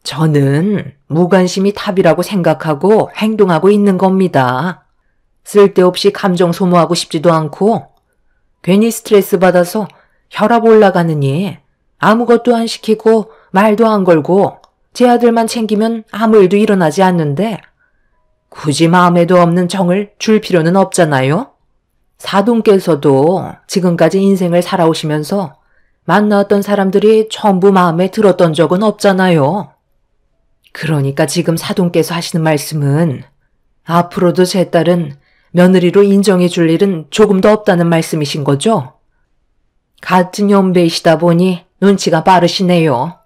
저는 무관심이 답이라고 생각하고 행동하고 있는 겁니다. 쓸데없이 감정 소모하고 싶지도 않고 괜히 스트레스 받아서 혈압 올라가느니 아무것도 안 시키고 말도 안 걸고 제 아들만 챙기면 아무 일도 일어나지 않는데 굳이 마음에도 없는 정을 줄 필요는 없잖아요. 사돈께서도 지금까지 인생을 살아오시면서 만나왔던 사람들이 전부 마음에 들었던 적은 없잖아요. 그러니까 지금 사돈께서 하시는 말씀은 앞으로도 제 딸은 며느리로 인정해 줄 일은 조금 더 없다는 말씀이신 거죠? 같은 연배이시다 보니 눈치가 빠르시네요.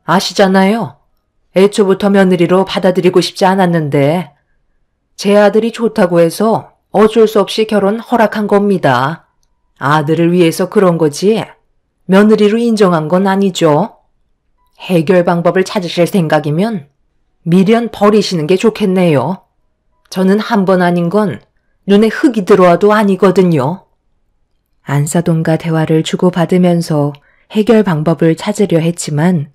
아시잖아요. 애초부터 며느리로 받아들이고 싶지 않았는데 제 아들이 좋다고 해서 어쩔 수 없이 결혼 허락한 겁니다. 아들을 위해서 그런 거지 며느리로 인정한 건 아니죠. 해결 방법을 찾으실 생각이면 미련 버리시는 게 좋겠네요. 저는 한 번 아닌 건 눈에 흙이 들어와도 아니거든요. 안사돈과 대화를 주고받으면서 해결 방법을 찾으려 했지만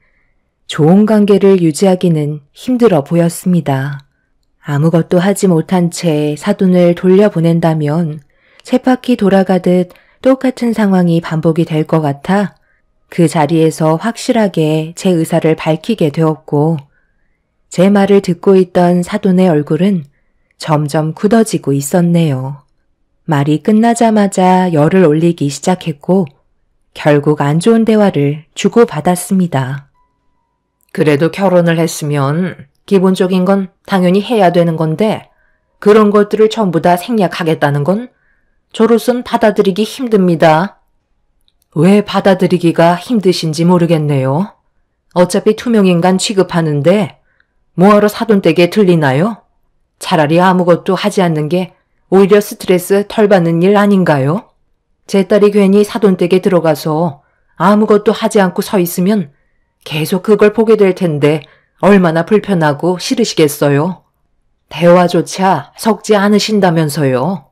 좋은 관계를 유지하기는 힘들어 보였습니다. 아무것도 하지 못한 채 사돈을 돌려보낸다면 쳇바퀴 돌아가듯 똑같은 상황이 반복이 될 것 같아 그 자리에서 확실하게 제 의사를 밝히게 되었고 제 말을 듣고 있던 사돈의 얼굴은 점점 굳어지고 있었네요. 말이 끝나자마자 열을 올리기 시작했고 결국 안 좋은 대화를 주고받았습니다. 그래도 결혼을 했으면 기본적인 건 당연히 해야 되는 건데 그런 것들을 전부 다 생략하겠다는 건 저로선 받아들이기 힘듭니다. 왜 받아들이기가 힘드신지 모르겠네요. 어차피 투명인간 취급하는데 뭐하러 사돈댁에 들리나요? 차라리 아무것도 하지 않는 게 오히려 스트레스 덜 받는 일 아닌가요? 제 딸이 괜히 사돈댁에 들어가서 아무것도 하지 않고 서 있으면 계속 그걸 보게 될 텐데 얼마나 불편하고 싫으시겠어요? 대화조차 섞지 않으신다면서요.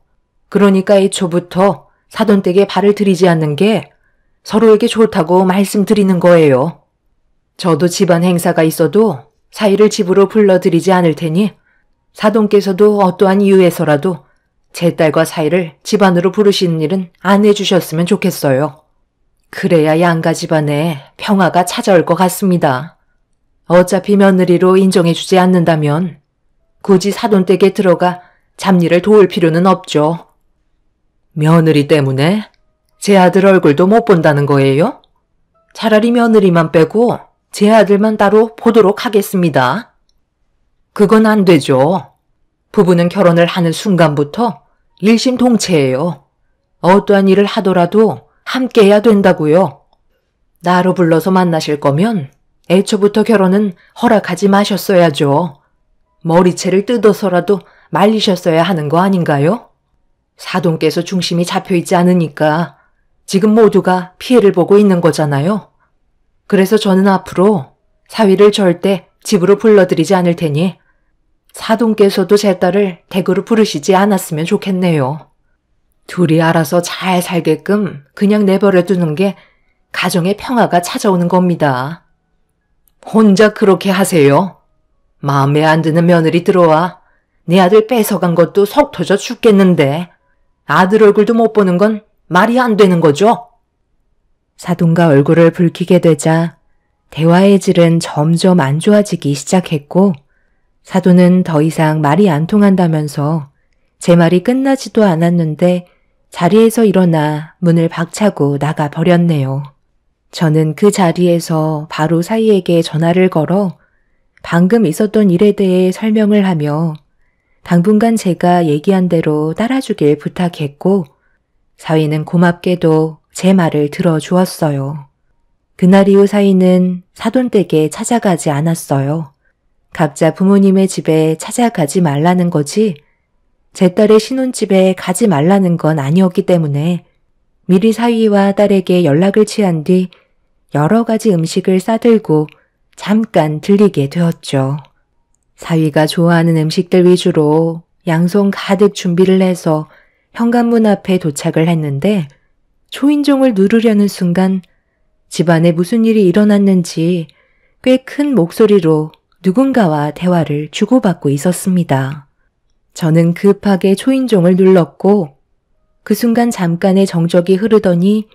그러니까 애초부터 사돈댁에 발을 들이지 않는 게 서로에게 좋다고 말씀드리는 거예요. 저도 집안 행사가 있어도 사위를 집으로 불러들이지 않을 테니 사돈께서도 어떠한 이유에서라도 제 딸과 사위를 집안으로 부르시는 일은 안 해주셨으면 좋겠어요. 그래야 양가 집안에 평화가 찾아올 것 같습니다. 어차피 며느리로 인정해주지 않는다면 굳이 사돈댁에 들어가 잡일을 도울 필요는 없죠. 며느리 때문에 제 아들 얼굴도 못 본다는 거예요? 차라리 며느리만 빼고 제 아들만 따로 보도록 하겠습니다. 그건 안 되죠. 부부는 결혼을 하는 순간부터 일심동체예요. 어떠한 일을 하더라도 함께 해야 된다고요. 나로 불러서 만나실 거면 애초부터 결혼은 허락하지 마셨어야죠. 머리채를 뜯어서라도 말리셨어야 하는 거 아닌가요? 사돈께서 중심이 잡혀있지 않으니까 지금 모두가 피해를 보고 있는 거잖아요. 그래서 저는 앞으로 사위를 절대 집으로 불러들이지 않을 테니 사돈께서도 제 딸을 댁으로 부르시지 않았으면 좋겠네요. 둘이 알아서 잘 살게끔 그냥 내버려 두는 게 가정의 평화가 찾아오는 겁니다. 혼자 그렇게 하세요. 마음에 안 드는 며느리 들어와 내 아들 뺏어간 것도 속 터져 죽겠는데 아들 얼굴도 못 보는 건 말이 안 되는 거죠? 사돈과 얼굴을 붉히게 되자 대화의 질은 점점 안 좋아지기 시작했고 사돈은 더 이상 말이 안 통한다면서 제 말이 끝나지도 않았는데 자리에서 일어나 문을 박차고 나가 버렸네요. 저는 그 자리에서 바로 사위에게 전화를 걸어 방금 있었던 일에 대해 설명을 하며 당분간 제가 얘기한 대로 따라주길 부탁했고 사위는 고맙게도 제 말을 들어주었어요. 그날 이후 사위는 사돈댁에 찾아가지 않았어요. 각자 부모님의 집에 찾아가지 말라는 거지 제 딸의 신혼집에 가지 말라는 건 아니었기 때문에 미리 사위와 딸에게 연락을 취한 뒤 여러 가지 음식을 싸들고 잠깐 들리게 되었죠. 사위가 좋아하는 음식들 위주로 양손 가득 준비를 해서 현관문 앞에 도착을 했는데 초인종을 누르려는 순간 집안에 무슨 일이 일어났는지 꽤 큰 목소리로 누군가와 대화를 주고받고 있었습니다. 저는 급하게 초인종을 눌렀고 그 순간 잠깐의 정적이 흐르더니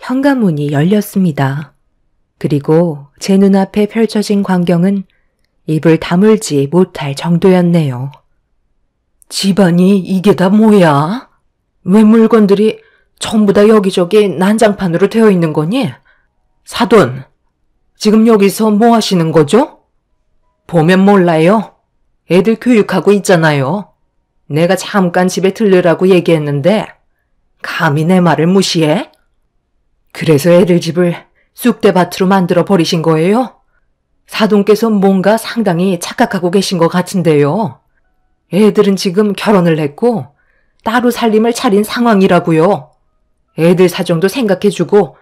현관문이 열렸습니다. 그리고 제 눈앞에 펼쳐진 광경은 입을 다물지 못할 정도였네요. 집안이 이게 다 뭐야? 왜 물건들이 전부 다 여기저기 난장판으로 되어 있는 거니? 사돈, 지금 여기서 뭐 하시는 거죠? 보면 몰라요. 애들 교육하고 있잖아요. 내가 잠깐 집에 들르라고 얘기했는데 감히 내 말을 무시해? 그래서 애들 집을 쑥대밭으로 만들어 버리신 거예요? 사돈께서 뭔가 상당히 착각하고 계신 것 같은데요. 애들은 지금 결혼을 했고 따로 살림을 차린 상황이라고요. 애들 사정도 생각해주고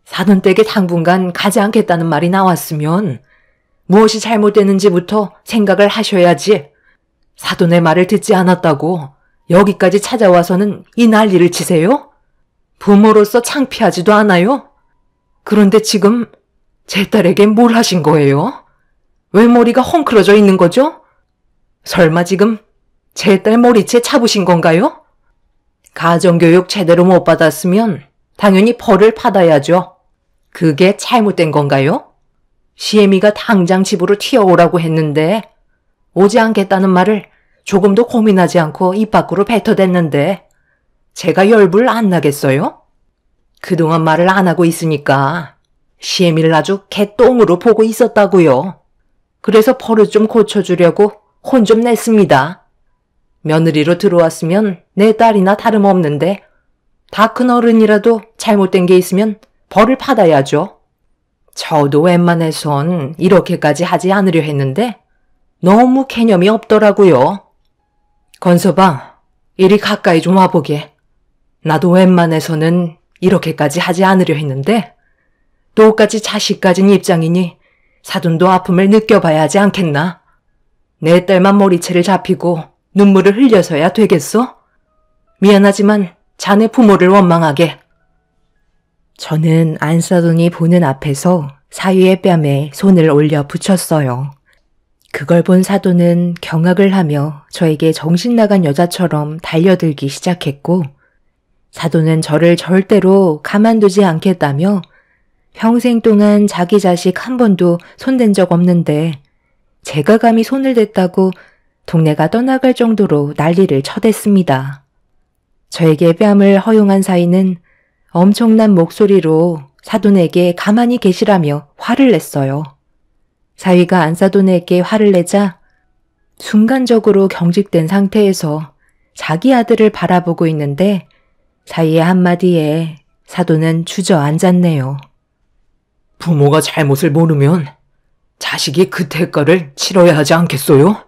사돈댁에 당분간 가지 않겠다는 말이 나왔으면 무엇이 잘못됐는지부터 생각을 하셔야지. 사돈의 말을 듣지 않았다고 여기까지 찾아와서는 이 난리를 치세요? 부모로서 창피하지도 않아요? 그런데 지금 제 딸에게 뭘 하신 거예요? 왜 머리가 헝클어져 있는 거죠? 설마 지금 제 딸 머리채 잡으신 건가요? 가정교육 제대로 못 받았으면 당연히 벌을 받아야죠. 그게 잘못된 건가요? 시애미가 당장 집으로 튀어오라고 했는데 오지 않겠다는 말을 조금도 고민하지 않고 입 밖으로 뱉어댔는데 제가 열불 안 나겠어요? 그동안 말을 안 하고 있으니까 시애미를 아주 개똥으로 보고 있었다고요. 그래서 버릇 좀 고쳐주려고 혼 좀 냈습니다. 며느리로 들어왔으면 내 딸이나 다름없는데 다 큰 어른이라도 잘못된 게 있으면 벌을 받아야죠. 저도 웬만해선 이렇게까지 하지 않으려 했는데 너무 개념이 없더라고요. 건서방, 이리 가까이 좀 와보게. 나도 웬만해서는 이렇게까지 하지 않으려 했는데 똑같이 자식 가진 입장이니 사돈도 아픔을 느껴봐야 하지 않겠나? 내 딸만 머리채를 잡히고 눈물을 흘려서야 되겠어? 미안하지만 자네 부모를 원망하게. 저는 안사돈이 보는 앞에서 사위의 뺨에 손을 올려 붙였어요. 그걸 본 사돈은 경악을 하며 저에게 정신 나간 여자처럼 달려들기 시작했고, 사돈은 저를 절대로 가만두지 않겠다며 평생 동안 자기 자식 한 번도 손댄 적 없는데 제가 감히 손을 댔다고 동네가 떠나갈 정도로 난리를 쳐댔습니다. 저에게 뺨을 허용한 사위는 엄청난 목소리로 사돈에게 가만히 계시라며 화를 냈어요. 사위가 안사돈에게 화를 내자 순간적으로 경직된 상태에서 자기 아들을 바라보고 있는데 사위의 한마디에 사돈은 주저앉았네요. 부모가 잘못을 모르면 자식이 그 대가를 치러야 하지 않겠어요?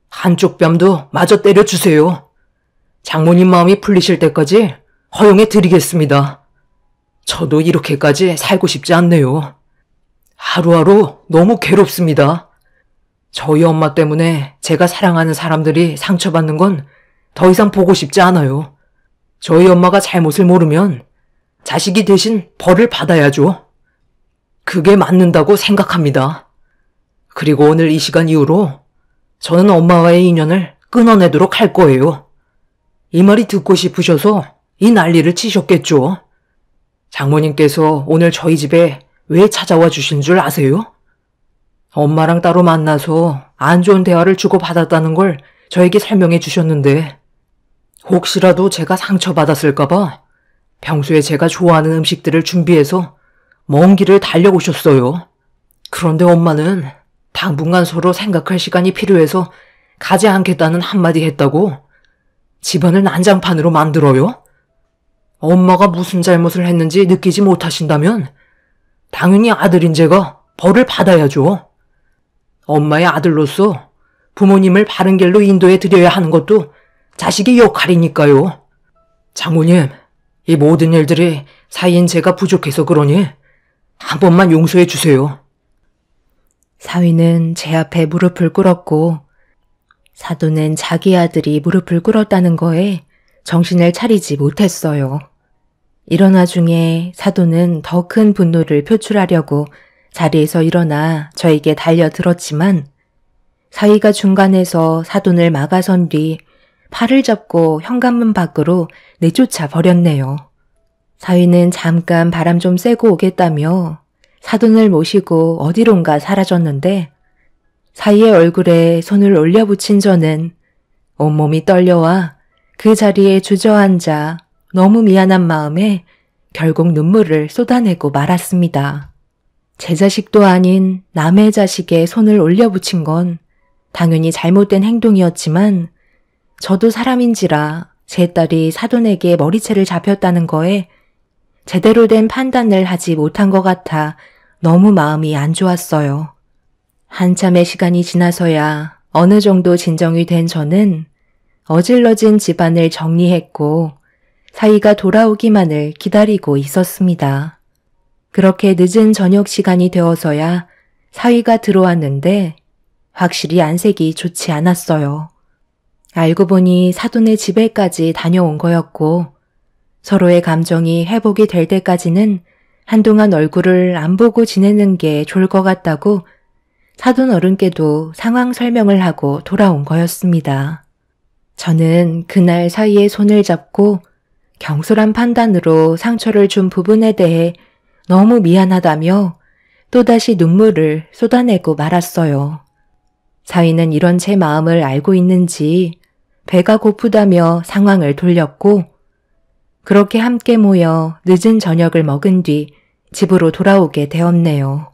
한쪽 뺨도 마저 때려주세요. 장모님 마음이 풀리실 때까지 허용해 드리겠습니다. 저도 이렇게까지 살고 싶지 않네요. 하루하루 너무 괴롭습니다. 저희 엄마 때문에 제가 사랑하는 사람들이 상처받는 건 더 이상 보고 싶지 않아요. 저희 엄마가 잘못을 모르면 자식이 대신 벌을 받아야죠. 그게 맞는다고 생각합니다. 그리고 오늘 이 시간 이후로 저는 엄마와의 인연을 끊어내도록 할 거예요. 이 말이 듣고 싶으셔서 이 난리를 치셨겠죠. 장모님께서 오늘 저희 집에 왜 찾아와 주신 줄 아세요? 엄마랑 따로 만나서 안 좋은 대화를 주고받았다는 걸 저에게 설명해 주셨는데 혹시라도 제가 상처받았을까봐 평소에 제가 좋아하는 음식들을 준비해서 먼 길을 달려오셨어요. 그런데 엄마는 당분간 서로 생각할 시간이 필요해서 가지 않겠다는 한마디 했다고 집안을 난장판으로 만들어요? 엄마가 무슨 잘못을 했는지 느끼지 못하신다면 당연히 아들인 제가 벌을 받아야죠. 엄마의 아들로서 부모님을 바른 길로 인도해 드려야 하는 것도 자식의 역할이니까요. 장모님, 이 모든 일들이 사이인 제가 부족해서 그러니 한 번만 용서해 주세요. 사위는 제 앞에 무릎을 꿇었고 사돈은 자기 아들이 무릎을 꿇었다는 거에 정신을 차리지 못했어요. 이런 와중에 사돈은 더 큰 분노를 표출하려고 자리에서 일어나 저에게 달려들었지만 사위가 중간에서 사돈을 막아선 뒤 팔을 잡고 현관문 밖으로 내쫓아 버렸네요. 사위는 잠깐 바람 좀 쐬고 오겠다며 사돈을 모시고 어디론가 사라졌는데 사위의 얼굴에 손을 올려붙인 저는 온몸이 떨려와 그 자리에 주저앉아 너무 미안한 마음에 결국 눈물을 쏟아내고 말았습니다. 제 자식도 아닌 남의 자식에 손을 올려붙인 건 당연히 잘못된 행동이었지만 저도 사람인지라 제 딸이 사돈에게 머리채를 잡혔다는 거에 제대로 된 판단을 하지 못한 것 같아 너무 마음이 안 좋았어요. 한참의 시간이 지나서야 어느 정도 진정이 된 저는 어질러진 집안을 정리했고 사위가 돌아오기만을 기다리고 있었습니다. 그렇게 늦은 저녁 시간이 되어서야 사위가 들어왔는데 확실히 안색이 좋지 않았어요. 알고 보니 사돈의 집에까지 다녀온 거였고 서로의 감정이 회복이 될 때까지는 한동안 얼굴을 안 보고 지내는 게 좋을 것 같다고 사돈 어른께도 상황 설명을 하고 돌아온 거였습니다. 저는 그날 사위의 손을 잡고 경솔한 판단으로 상처를 준 부분에 대해 너무 미안하다며 또다시 눈물을 쏟아내고 말았어요. 사위는 이런 제 마음을 알고 있는지 배가 고프다며 상황을 돌렸고 그렇게 함께 모여 늦은 저녁을 먹은 뒤 집으로 돌아오게 되었네요.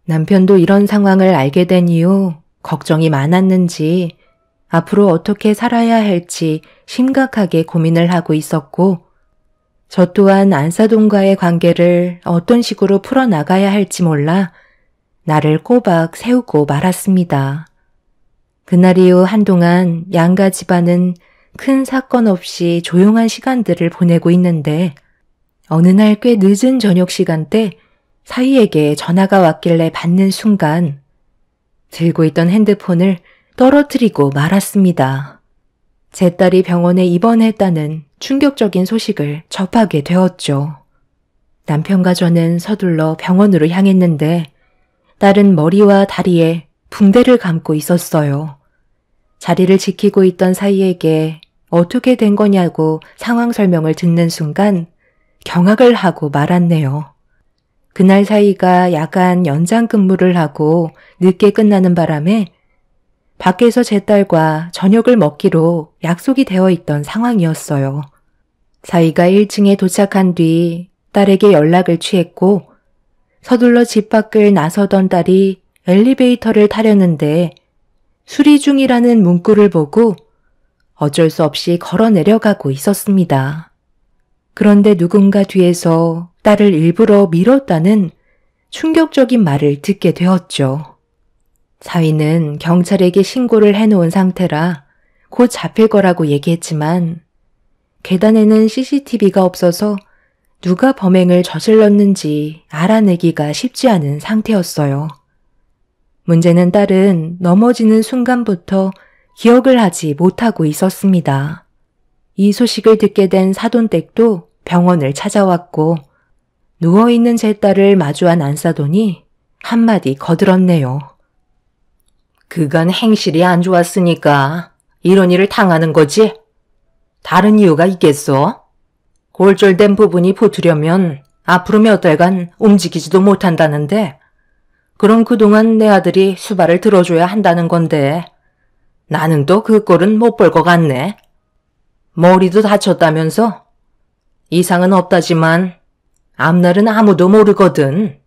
남편도 이런 상황을 알게 된 이후 걱정이 많았는지 앞으로 어떻게 살아야 할지 심각하게 고민을 하고 있었고 저 또한 안사돈과의 관계를 어떤 식으로 풀어나가야 할지 몰라 나를 꼬박 세우고 말았습니다. 그날 이후 한동안 양가 집안은 큰 사건 없이 조용한 시간들을 보내고 있는데 어느 날 꽤 늦은 저녁 시간대 사위에게 전화가 왔길래 받는 순간 들고 있던 핸드폰을 떨어뜨리고 말았습니다. 제 딸이 병원에 입원했다는 충격적인 소식을 접하게 되었죠. 남편과 저는 서둘러 병원으로 향했는데 딸은 머리와 다리에 붕대를 감고 있었어요. 자리를 지키고 있던 사이에게 어떻게 된 거냐고 상황 설명을 듣는 순간 경악을 하고 말았네요. 그날 사이가 야간 연장 근무를 하고 늦게 끝나는 바람에 밖에서 제 딸과 저녁을 먹기로 약속이 되어 있던 상황이었어요. 사이가 1층에 도착한 뒤 딸에게 연락을 취했고 서둘러 집 밖을 나서던 딸이 엘리베이터를 타려는데 수리 중이라는 문구를 보고 어쩔 수 없이 걸어 내려가고 있었습니다. 그런데 누군가 뒤에서 딸을 일부러 밀었다는 충격적인 말을 듣게 되었죠. 사위는 경찰에게 신고를 해놓은 상태라 곧 잡힐 거라고 얘기했지만 계단에는 CCTV가 없어서 누가 범행을 저질렀는지 알아내기가 쉽지 않은 상태였어요. 문제는 딸은 넘어지는 순간부터 기억을 하지 못하고 있었습니다. 이 소식을 듣게 된 사돈댁도 병원을 찾아왔고 누워있는 제 딸을 마주한 안사돈이 한마디 거들었네요. 그간 행실이 안 좋았으니까 이런 일을 당하는 거지? 다른 이유가 있겠어? 골절된 부분이 붙으려면 앞으로 몇 달간 움직이지도 못한다는데 그럼 그동안 내 아들이 수발을 들어줘야 한다는 건데 나는 또 그 꼴은 못 볼 것 같네. 머리도 다쳤다면서? 이상은 없다지만 앞날은 아무도 모르거든.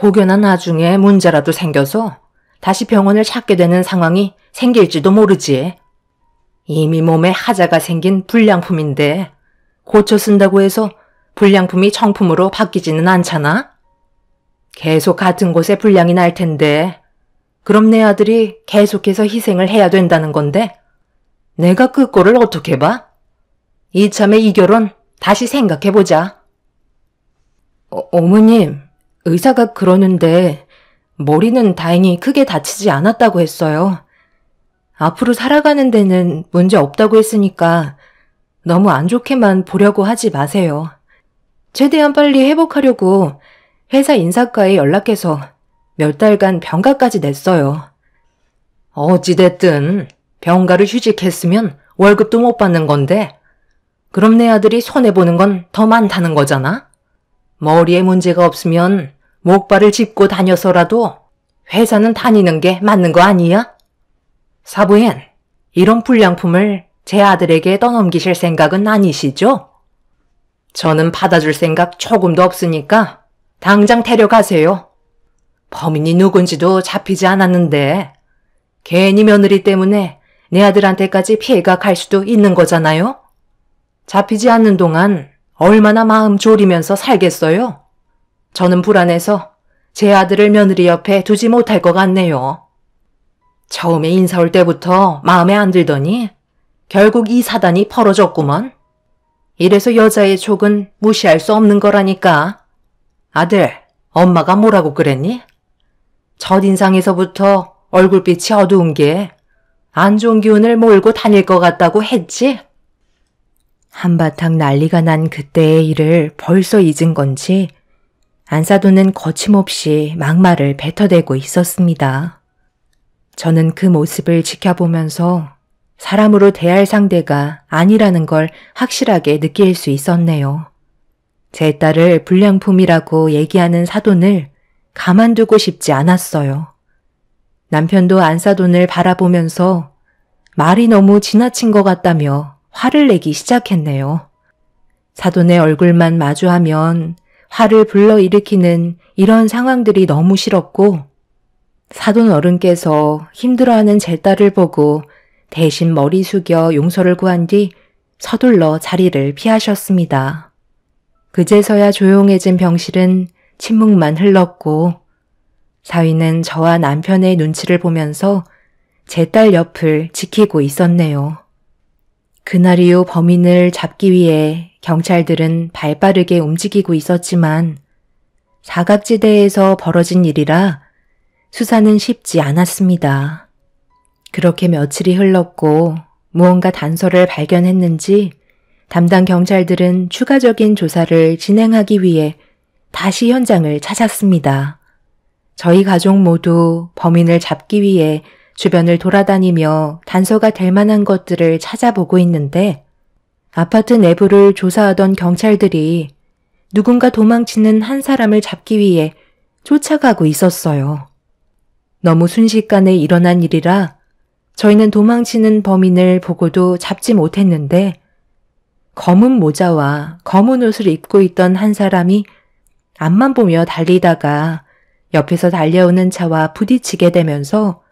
혹여나 나중에 문제라도 생겨서 다시 병원을 찾게 되는 상황이 생길지도 모르지. 이미 몸에 하자가 생긴 불량품인데 고쳐 쓴다고 해서 불량품이 정품으로 바뀌지는 않잖아? 계속 같은 곳에 불량이 날 텐데 그럼 내 아들이 계속해서 희생을 해야 된다는 건데 내가 그 꼴을 어떻게 봐? 이참에 이 결혼 다시 생각해보자. 어머님, 의사가 그러는데 머리는 다행히 크게 다치지 않았다고 했어요. 앞으로 살아가는 데는 문제 없다고 했으니까 너무 안 좋게만 보려고 하지 마세요. 최대한 빨리 회복하려고 회사 인사과에 연락해서 몇 달간 병가까지 냈어요. 어찌됐든 병가를 휴직했으면 월급도 못 받는 건데 그럼 내 아들이 손해보는 건 더 많다는 거잖아? 머리에 문제가 없으면 목발을 짚고 다녀서라도 회사는 다니는 게 맞는 거 아니야? 사부인, 이런 불량품을 제 아들에게 떠넘기실 생각은 아니시죠? 저는 받아줄 생각 조금도 없으니까 당장 데려가세요. 범인이 누군지도 잡히지 않았는데 괜히 며느리 때문에 내 아들한테까지 피해가 갈 수도 있는 거잖아요? 잡히지 않는 동안 얼마나 마음 졸이면서 살겠어요? 저는 불안해서 제 아들을 며느리 옆에 두지 못할 것 같네요. 처음에 인사 올 때부터 마음에 안 들더니 결국 이 사단이 벌어졌구먼. 이래서 여자의 촉은 무시할 수 없는 거라니까. 아들, 엄마가 뭐라고 그랬니? 첫인상에서부터 얼굴빛이 어두운 게 안 좋은 기운을 몰고 다닐 것 같다고 했지? 한바탕 난리가 난 그때의 일을 벌써 잊은 건지 안사돈은 거침없이 막말을 뱉어대고 있었습니다. 저는 그 모습을 지켜보면서 사람으로 대할 상대가 아니라는 걸 확실하게 느낄 수 있었네요. 제 딸을 불량품이라고 얘기하는 사돈을 가만두고 싶지 않았어요. 남편도 안사돈을 바라보면서 말이 너무 지나친 것 같다며 화를 내기 시작했네요. 사돈의 얼굴만 마주하면 화를 불러일으키는 이런 상황들이 너무 싫었고 사돈 어른께서 힘들어하는 제 딸을 보고 대신 머리 숙여 용서를 구한 뒤 서둘러 자리를 피하셨습니다. 그제서야 조용해진 병실은 침묵만 흘렀고 사위는 저와 남편의 눈치를 보면서 제 딸 옆을 지키고 있었네요. 그날 이후 범인을 잡기 위해 경찰들은 발빠르게 움직이고 있었지만 사각지대에서 벌어진 일이라 수사는 쉽지 않았습니다. 그렇게 며칠이 흘렀고 무언가 단서를 발견했는지 담당 경찰들은 추가적인 조사를 진행하기 위해 다시 현장을 찾았습니다. 저희 가족 모두 범인을 잡기 위해 주변을 돌아다니며 단서가 될 만한 것들을 찾아보고 있는데 아파트 내부를 조사하던 경찰들이 누군가 도망치는 한 사람을 잡기 위해 쫓아가고 있었어요. 너무 순식간에 일어난 일이라 저희는 도망치는 범인을 보고도 잡지 못했는데 검은 모자와 검은 옷을 입고 있던 한 사람이 앞만 보며 달리다가 옆에서 달려오는 차와 부딪히게 되면서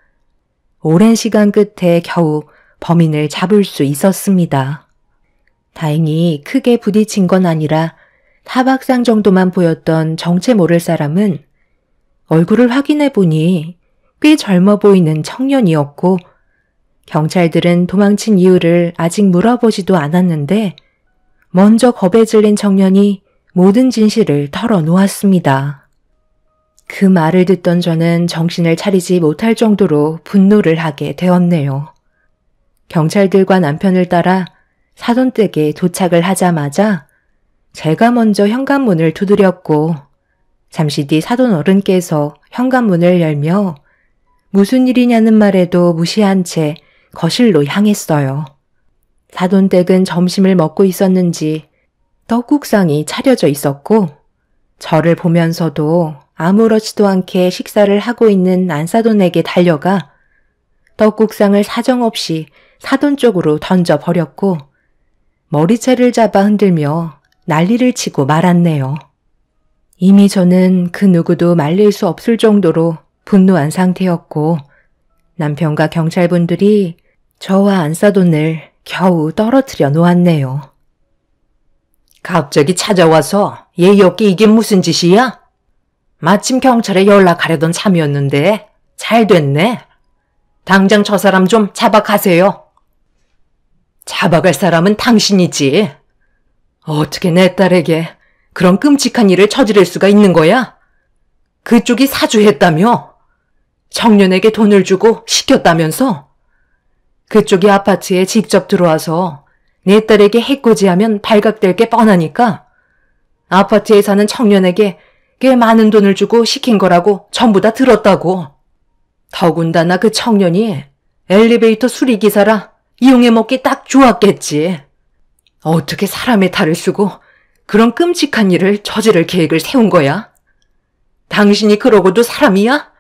오랜 시간 끝에 겨우 범인을 잡을 수 있었습니다. 다행히 크게 부딪힌 건 아니라 타박상 정도만 보였던 정체 모를 사람은 얼굴을 확인해 보니 꽤 젊어 보이는 청년이었고 경찰들은 도망친 이유를 아직 물어보지도 않았는데 먼저 겁에 질린 청년이 모든 진실을 털어놓았습니다. 그 말을 듣던 저는 정신을 차리지 못할 정도로 분노를 하게 되었네요. 경찰들과 남편을 따라 사돈댁에 도착을 하자마자 제가 먼저 현관문을 두드렸고 잠시 뒤 사돈 어른께서 현관문을 열며 무슨 일이냐는 말에도 무시한 채 거실로 향했어요. 사돈댁은 점심을 먹고 있었는지 떡국상이 차려져 있었고 저를 보면서도 아무렇지도 않게 식사를 하고 있는 안사돈에게 달려가 떡국상을 사정없이 사돈 쪽으로 던져버렸고 머리채를 잡아 흔들며 난리를 치고 말았네요. 이미 저는 그 누구도 말릴 수 없을 정도로 분노한 상태였고 남편과 경찰분들이 저와 안사돈을 겨우 떨어뜨려 놓았네요. 갑자기 찾아와서 예의 없게 이게 무슨 짓이야? 마침 경찰에 연락하려던 참이었는데 잘 됐네. 당장 저 사람 좀 잡아가세요. 잡아갈 사람은 당신이지. 어떻게 내 딸에게 그런 끔찍한 일을 저지를 수가 있는 거야? 그쪽이 사주했다며? 청년에게 돈을 주고 시켰다면서? 그쪽이 아파트에 직접 들어와서 내 딸에게 해코지하면 발각될 게 뻔하니까 아파트에 사는 청년에게 꽤 많은 돈을 주고 시킨 거라고 전부 다 들었다고. 더군다나 그 청년이 엘리베이터 수리기사라 이용해 먹기 딱 좋았겠지. 어떻게 사람의 탈을 쓰고 그런 끔찍한 일을 저지를 계획을 세운 거야? 당신이 그러고도 사람이야?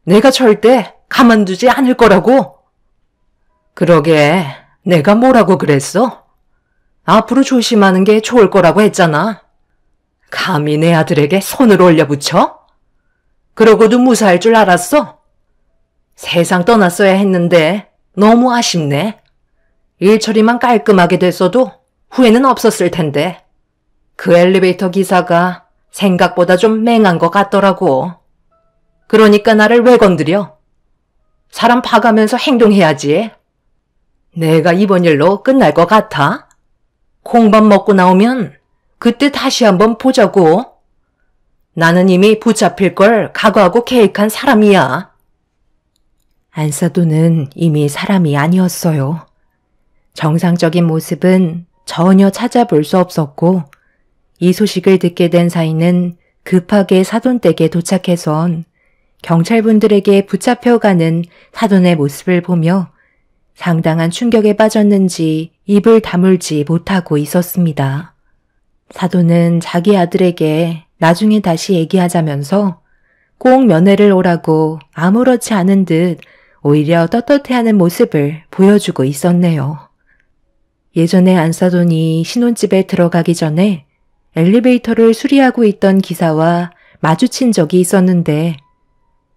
내가 절대 가만두지 않을 거라고. 그러게 내가 뭐라고 그랬어? 앞으로 조심하는 게 좋을 거라고 했잖아. 감히 내 아들에게 손을 올려붙여? 그러고도 무사할 줄 알았어? 세상 떠났어야 했는데 너무 아쉽네. 일 처리만 깔끔하게 됐어도 후회는 없었을 텐데. 그 엘리베이터 기사가 생각보다 좀 맹한 것 같더라고. 그러니까 나를 왜 건드려? 사람 봐가면서 행동해야지. 내가 이번 일로 끝날 것 같아? 콩밥 먹고 나오면 그때 다시 한번 보자고. 나는 이미 붙잡힐 걸 각오하고 계획한 사람이야. 안사돈은 이미 사람이 아니었어요. 정상적인 모습은 전혀 찾아볼 수 없었고 이 소식을 듣게 된 사이는 급하게 사돈댁에 도착해선 경찰분들에게 붙잡혀가는 사돈의 모습을 보며 상당한 충격에 빠졌는지 입을 다물지 못하고 있었습니다. 사돈은 자기 아들에게 나중에 다시 얘기하자면서 꼭 면회를 오라고 아무렇지 않은 듯 오히려 떳떳해하는 모습을 보여주고 있었네요. 예전에 안사돈이 신혼집에 들어가기 전에 엘리베이터를 수리하고 있던 기사와 마주친 적이 있었는데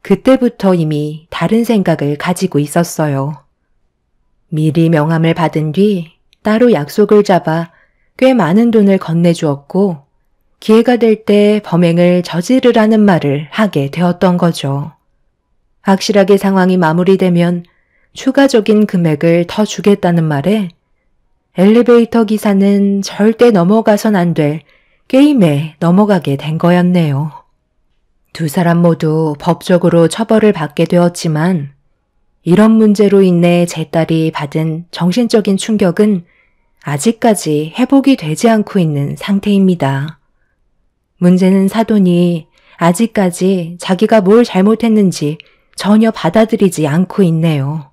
그때부터 이미 다른 생각을 가지고 있었어요. 미리 명함을 받은 뒤 따로 약속을 잡아 꽤 많은 돈을 건네주었고 기회가 될 때 범행을 저지르라는 말을 하게 되었던 거죠. 확실하게 상황이 마무리되면 추가적인 금액을 더 주겠다는 말에 엘리베이터 기사는 절대 넘어가선 안 될 게임에 넘어가게 된 거였네요. 두 사람 모두 법적으로 처벌을 받게 되었지만 이런 문제로 인해 제 딸이 받은 정신적인 충격은 아직까지 회복이 되지 않고 있는 상태입니다. 문제는 사돈이 아직까지 자기가 뭘 잘못했는지 전혀 받아들이지 않고 있네요.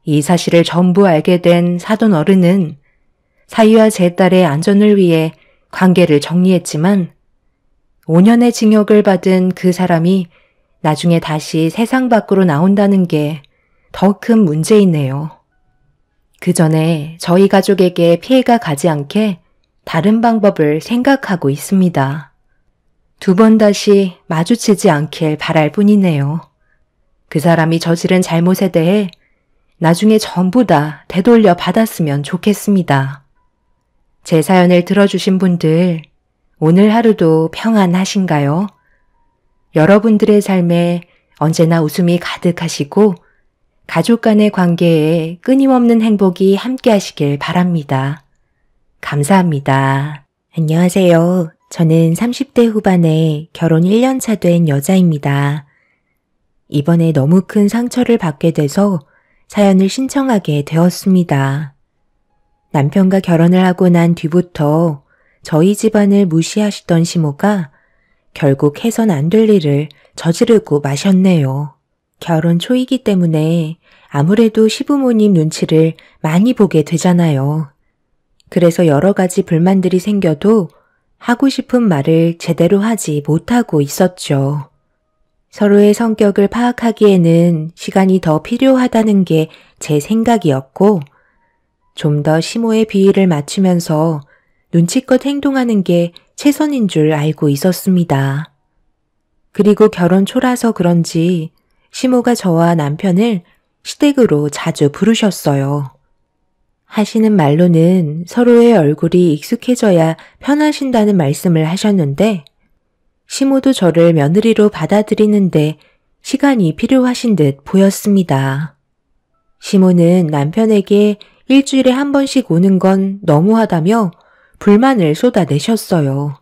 이 사실을 전부 알게 된 사돈 어른은 사위와 제 딸의 안전을 위해 관계를 정리했지만 5년의 징역을 받은 그 사람이 나중에 다시 세상 밖으로 나온다는 게 더 큰 문제이네요. 그 전에 저희 가족에게 피해가 가지 않게 다른 방법을 생각하고 있습니다. 두 번 다시 마주치지 않길 바랄 뿐이네요. 그 사람이 저지른 잘못에 대해 나중에 전부 다 되돌려 받았으면 좋겠습니다. 제 사연을 들어주신 분들, 오늘 하루도 평안하신가요? 여러분들의 삶에 언제나 웃음이 가득하시고 가족 간의 관계에 끊임없는 행복이 함께 하시길 바랍니다. 감사합니다. 안녕하세요. 저는 30대 후반에 결혼 1년 차 된 여자입니다. 이번에 너무 큰 상처를 받게 돼서 사연을 신청하게 되었습니다. 남편과 결혼을 하고 난 뒤부터 저희 집안을 무시하시던 시모가 결국 해선 안 될 일을 저지르고 마셨네요. 결혼 초이기 때문에 아무래도 시부모님 눈치를 많이 보게 되잖아요. 그래서 여러 가지 불만들이 생겨도 하고 싶은 말을 제대로 하지 못하고 있었죠. 서로의 성격을 파악하기에는 시간이 더 필요하다는 게 제 생각이었고, 좀 더 시모의 비위를 맞추면서 눈치껏 행동하는 게 최선인 줄 알고 있었습니다. 그리고 결혼 초라서 그런지 시모가 저와 남편을 시댁으로 자주 부르셨어요. 하시는 말로는 서로의 얼굴이 익숙해져야 편하신다는 말씀을 하셨는데 시모도 저를 며느리로 받아들이는데 시간이 필요하신 듯 보였습니다. 시모는 남편에게 일주일에 한 번씩 오는 건 너무하다며 불만을 쏟아내셨어요.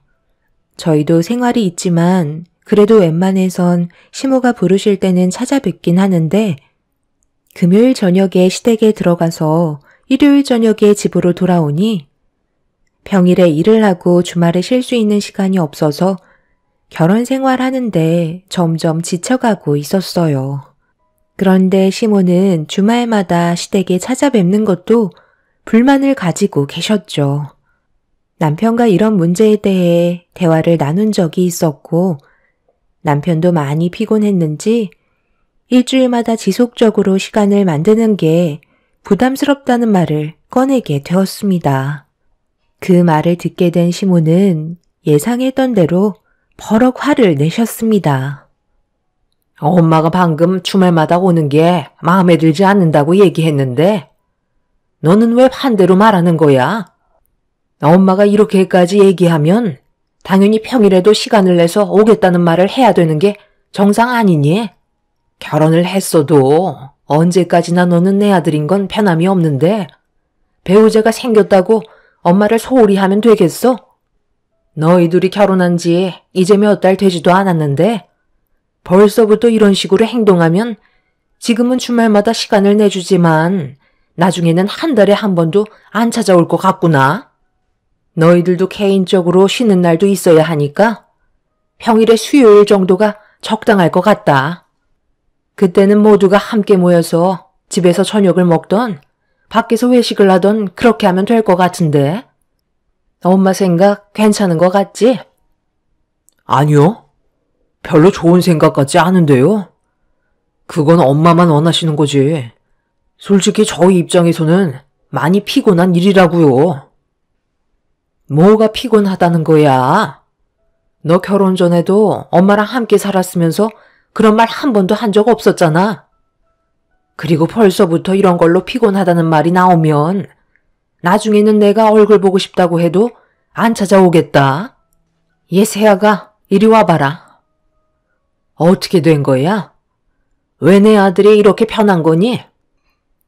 저희도 생활이 있지만 그래도 웬만해선 시모가 부르실 때는 찾아뵙긴 하는데 금요일 저녁에 시댁에 들어가서 일요일 저녁에 집으로 돌아오니 평일에 일을 하고 주말에 쉴 수 있는 시간이 없어서 결혼 생활하는데 점점 지쳐가고 있었어요. 그런데 시모는 주말마다 시댁에 찾아뵙는 것도 불만을 가지고 계셨죠. 남편과 이런 문제에 대해 대화를 나눈 적이 있었고 남편도 많이 피곤했는지 일주일마다 지속적으로 시간을 만드는 게 부담스럽다는 말을 꺼내게 되었습니다. 그 말을 듣게 된 시모는 예상했던 대로 버럭 화를 내셨습니다. 엄마가 방금 주말마다 오는 게 마음에 들지 않는다고 얘기했는데 너는 왜 반대로 말하는 거야? 엄마가 이렇게까지 얘기하면 당연히 평일에도 시간을 내서 오겠다는 말을 해야 되는 게 정상 아니니? 결혼을 했어도 언제까지나 너는 내 아들인 건 변함이 없는데 배우자가 생겼다고 엄마를 소홀히 하면 되겠어? 너희 둘이 결혼한 지 이제 몇 달 되지도 않았는데 벌써부터 이런 식으로 행동하면 지금은 주말마다 시간을 내주지만 나중에는 한 달에 한 번도 안 찾아올 것 같구나. 너희들도 개인적으로 쉬는 날도 있어야 하니까 평일에 수요일 정도가 적당할 것 같다. 그때는 모두가 함께 모여서 집에서 저녁을 먹던 밖에서 외식을 하던 그렇게 하면 될 것 같은데. 엄마 생각 괜찮은 것 같지? 아니요. 별로 좋은 생각 같지 않은데요. 그건 엄마만 원하시는 거지. 솔직히 저희 입장에서는 많이 피곤한 일이라고요. 뭐가 피곤하다는 거야? 너 결혼 전에도 엄마랑 함께 살았으면서 그런 말 한 번도 한 적 없었잖아. 그리고 벌써부터 이런 걸로 피곤하다는 말이 나오면 나중에는 내가 얼굴 보고 싶다고 해도 안 찾아오겠다. 얘 세아가 이리 와봐라. 어떻게 된 거야? 왜 내 아들이 이렇게 변한 거니?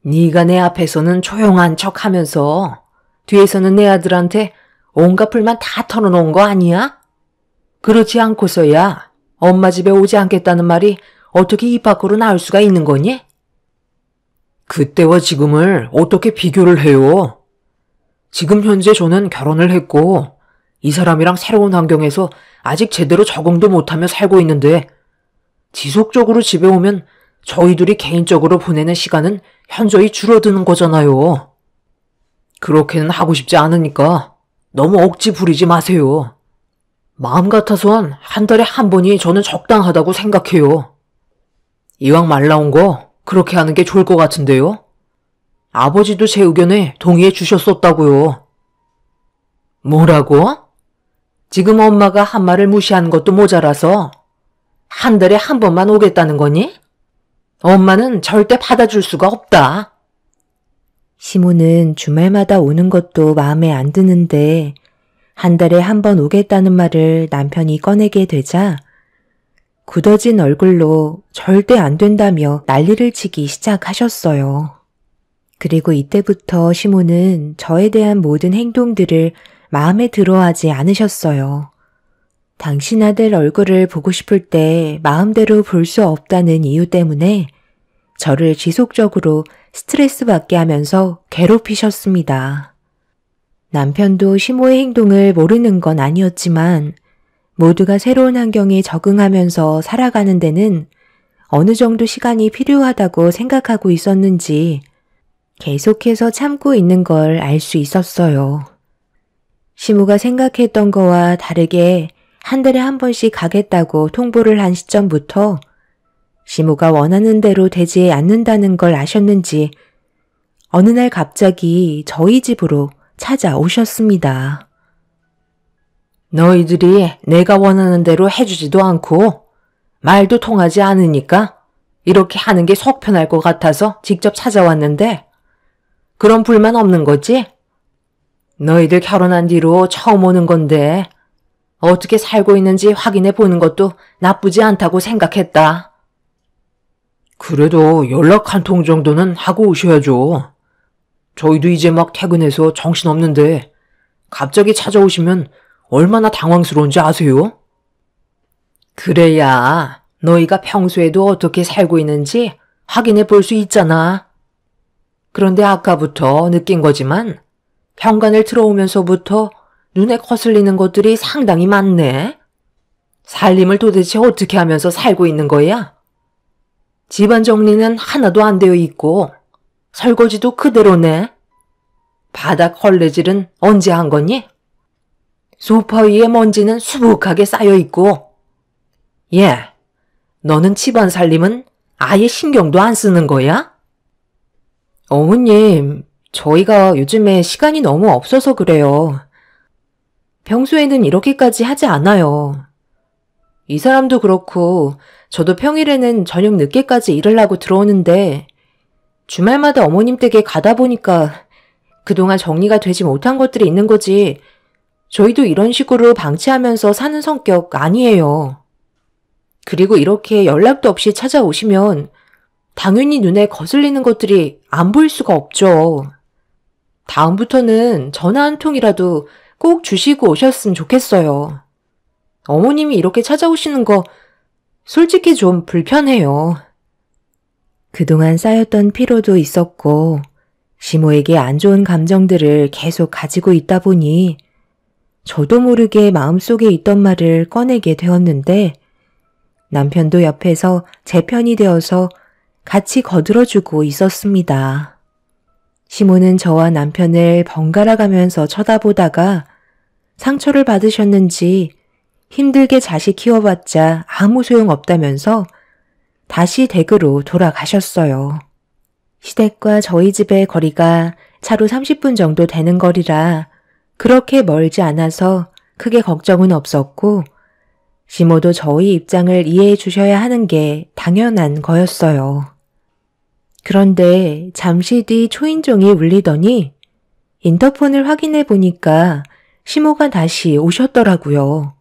네가 내 앞에서는 조용한 척 하면서 뒤에서는 내 아들한테 온갖 불만 다 털어놓은 거 아니야? 그렇지 않고서야 엄마 집에 오지 않겠다는 말이 어떻게 입 밖으로 나올 수가 있는 거니? 그때와 지금을 어떻게 비교를 해요? 지금 현재 저는 결혼을 했고 이 사람이랑 새로운 환경에서 아직 제대로 적응도 못하며 살고 있는데 지속적으로 집에 오면 저희 둘이 개인적으로 보내는 시간은 현저히 줄어드는 거잖아요. 그렇게는 하고 싶지 않으니까 너무 억지 부리지 마세요. 마음 같아선 한 달에 한 번이 저는 적당하다고 생각해요. 이왕 말 나온 거 그렇게 하는 게 좋을 것 같은데요. 아버지도 제 의견에 동의해 주셨었다고요. 뭐라고? 지금 엄마가 한 말을 무시하는 것도 모자라서 한 달에 한 번만 오겠다는 거니? 엄마는 절대 받아줄 수가 없다. 시모는 주말마다 오는 것도 마음에 안 드는데 한 달에 한 번 오겠다는 말을 남편이 꺼내게 되자 굳어진 얼굴로 절대 안 된다며 난리를 치기 시작하셨어요. 그리고 이때부터 시모는 저에 대한 모든 행동들을 마음에 들어하지 않으셨어요. 당신 아들 얼굴을 보고 싶을 때 마음대로 볼 수 없다는 이유 때문에 저를 지속적으로 스트레스 받게 하면서 괴롭히셨습니다. 남편도 시모의 행동을 모르는 건 아니었지만 모두가 새로운 환경에 적응하면서 살아가는 데는 어느 정도 시간이 필요하다고 생각하고 있었는지 계속해서 참고 있는 걸 알 수 있었어요. 시모가 생각했던 거와 다르게 한 달에 한 번씩 가겠다고 통보를 한 시점부터 시모가 원하는 대로 되지 않는다는 걸 아셨는지 어느 날 갑자기 저희 집으로 찾아오셨습니다. 너희들이 내가 원하는 대로 해주지도 않고 말도 통하지 않으니까 이렇게 하는 게 속 편할 것 같아서 직접 찾아왔는데 그런 불만 없는 거지? 너희들 결혼한 뒤로 처음 오는 건데 어떻게 살고 있는지 확인해 보는 것도 나쁘지 않다고 생각했다. 그래도 연락 한 통 정도는 하고 오셔야죠. 저희도 이제 막 퇴근해서 정신없는데 갑자기 찾아오시면 얼마나 당황스러운지 아세요? 그래야 너희가 평소에도 어떻게 살고 있는지 확인해 볼 수 있잖아. 그런데 아까부터 느낀 거지만 현관을 들어오면서부터 눈에 거슬리는 것들이 상당히 많네. 살림을 도대체 어떻게 하면서 살고 있는 거야? 집안 정리는 하나도 안 되어 있고 설거지도 그대로네. 바닥 걸레질은 언제 한 거니? 소파 위에 먼지는 수북하게 쌓여 있고. 너는 집안 살림은 아예 신경도 안 쓰는 거야? 어머님, 저희가 요즘에 시간이 너무 없어서 그래요. 평소에는 이렇게까지 하지 않아요. 이 사람도 그렇고 저도 평일에는 저녁 늦게까지 일을 하고 들어오는데 주말마다 어머님 댁에 가다 보니까 그동안 정리가 되지 못한 것들이 있는 거지 저희도 이런 식으로 방치하면서 사는 성격 아니에요. 그리고 이렇게 연락도 없이 찾아오시면 당연히 눈에 거슬리는 것들이 안 보일 수가 없죠. 다음부터는 전화 한 통이라도 꼭 주시고 오셨으면 좋겠어요. 어머님이 이렇게 찾아오시는 거 솔직히 좀 불편해요. 그동안 쌓였던 피로도 있었고 시모에게 안 좋은 감정들을 계속 가지고 있다 보니 저도 모르게 마음속에 있던 말을 꺼내게 되었는데 남편도 옆에서 제 편이 되어서 같이 거들어주고 있었습니다. 시모는 저와 남편을 번갈아 가면서 쳐다보다가 상처를 받으셨는지 힘들게 자식 키워봤자 아무 소용없다면서 다시 댁으로 돌아가셨어요. 시댁과 저희 집의 거리가 차로 30분 정도 되는 거리라 그렇게 멀지 않아서 크게 걱정은 없었고 시모도 저희 입장을 이해해 주셔야 하는 게 당연한 거였어요. 그런데 잠시 뒤 초인종이 울리더니 인터폰을 확인해 보니까 시모가 다시 오셨더라고요.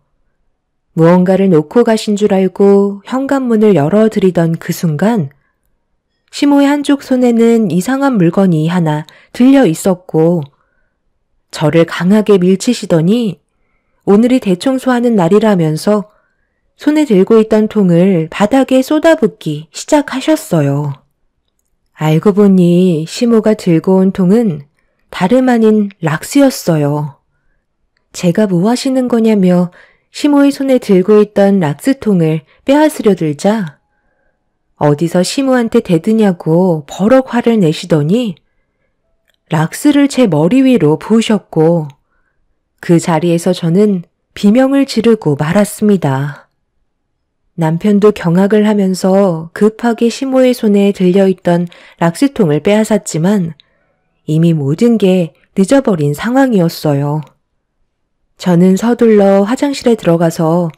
무언가를 놓고 가신 줄 알고 현관문을 열어드리던 그 순간 시모의 한쪽 손에는 이상한 물건이 하나 들려 있었고 저를 강하게 밀치시더니 오늘이 대청소하는 날이라면서 손에 들고 있던 통을 바닥에 쏟아붓기 시작하셨어요. 알고 보니 시모가 들고 온 통은 다름 아닌 락스였어요. 제가 뭐 하시는 거냐며 시모의 손에 들고 있던 락스통을 빼앗으려 들자 어디서 시모한테 대드냐고 버럭 화를 내시더니 락스를 제 머리 위로 부으셨고 그 자리에서 저는 비명을 지르고 말았습니다. 남편도 경악을 하면서 급하게 시모의 손에 들려있던 락스통을 빼앗았지만 이미 모든 게 늦어버린 상황이었어요. 저는 서둘러 화장실에 들어가서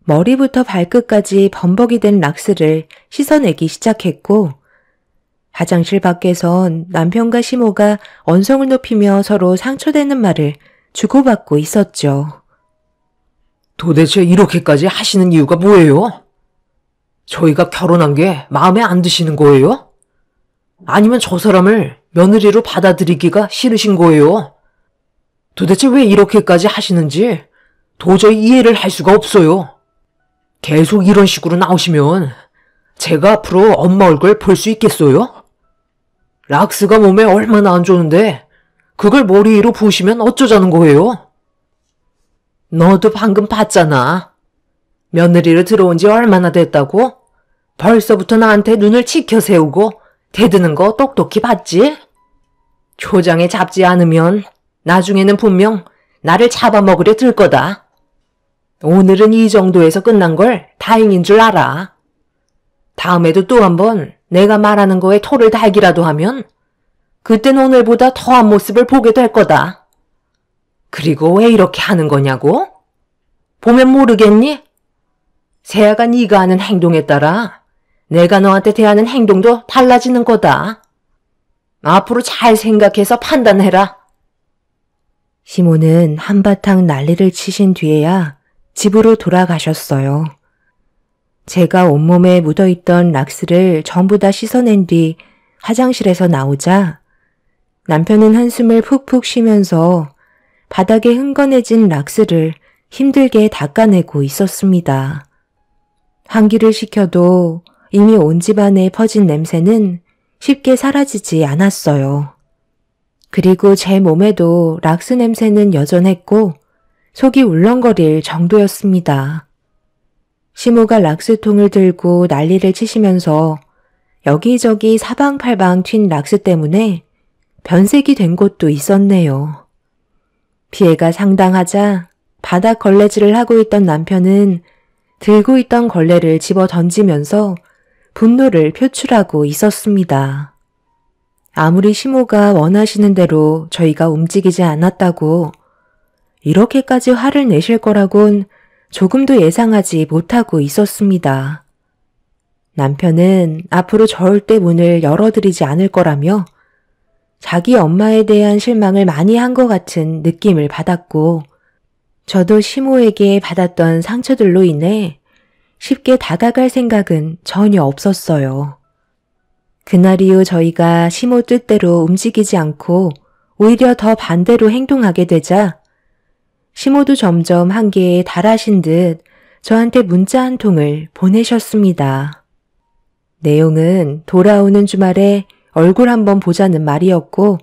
머리부터 발끝까지 범벅이 된 락스를 씻어내기 시작했고 화장실 밖에선 남편과 시모가 언성을 높이며 서로 상처되는 말을 주고받고 있었죠. 도대체 이렇게까지 하시는 이유가 뭐예요? 저희가 결혼한 게 마음에 안 드시는 거예요? 아니면 저 사람을 며느리로 받아들이기가 싫으신 거예요? 도대체 왜 이렇게까지 하시는지 도저히 이해를 할 수가 없어요. 계속 이런 식으로 나오시면 제가 앞으로 엄마 얼굴 볼 수 있겠어요? 락스가 몸에 얼마나 안 좋은데 그걸 머리 위로 부으시면 어쩌자는 거예요? 너도 방금 봤잖아. 며느리로 들어온 지 얼마나 됐다고? 벌써부터 나한테 눈을 치켜 세우고 대드는 거 똑똑히 봤지? 초장에 잡지 않으면 나중에는 분명 나를 잡아먹으려 들 거다. 오늘은 이 정도에서 끝난 걸 다행인 줄 알아. 다음에도 또 한번 내가 말하는 거에 토를 달기라도 하면 그땐 오늘보다 더한 모습을 보게 될 거다. 그리고 왜 이렇게 하는 거냐고? 보면 모르겠니? 세아가 네가 하는 행동에 따라 내가 너한테 대하는 행동도 달라지는 거다. 앞으로 잘 생각해서 판단해라. 시모는 한바탕 난리를 치신 뒤에야 집으로 돌아가셨어요. 제가 온몸에 묻어있던 락스를 전부 다 씻어낸 뒤 화장실에서 나오자 남편은 한숨을 푹푹 쉬면서 바닥에 흥건해진 락스를 힘들게 닦아내고 있었습니다. 환기를 시켜도 이미 온 집안에 퍼진 냄새는 쉽게 사라지지 않았어요. 그리고 제 몸에도 락스 냄새는 여전했고 속이 울렁거릴 정도였습니다. 시모가 락스통을 들고 난리를 치시면서 여기저기 사방팔방 튄 락스 때문에 변색이 된 곳도 있었네요. 피해가 상당하자 바닥 걸레질을 하고 있던 남편은 들고 있던 걸레를 집어 던지면서 분노를 표출하고 있었습니다. 아무리 시모가 원하시는 대로 저희가 움직이지 않았다고 이렇게까지 화를 내실 거라곤 조금도 예상하지 못하고 있었습니다. 남편은 앞으로 절대 문을 열어드리지 않을 거라며 자기 엄마에 대한 실망을 많이 한 것 같은 느낌을 받았고 저도 시모에게 받았던 상처들로 인해 쉽게 다가갈 생각은 전혀 없었어요. 그날 이후 저희가 시모 뜻대로 움직이지 않고 오히려 더 반대로 행동하게 되자 시모도 점점 한계에 달하신 듯 저한테 문자 한 통을 보내셨습니다. 내용은 돌아오는 주말에 얼굴 한번 보자는 말이었고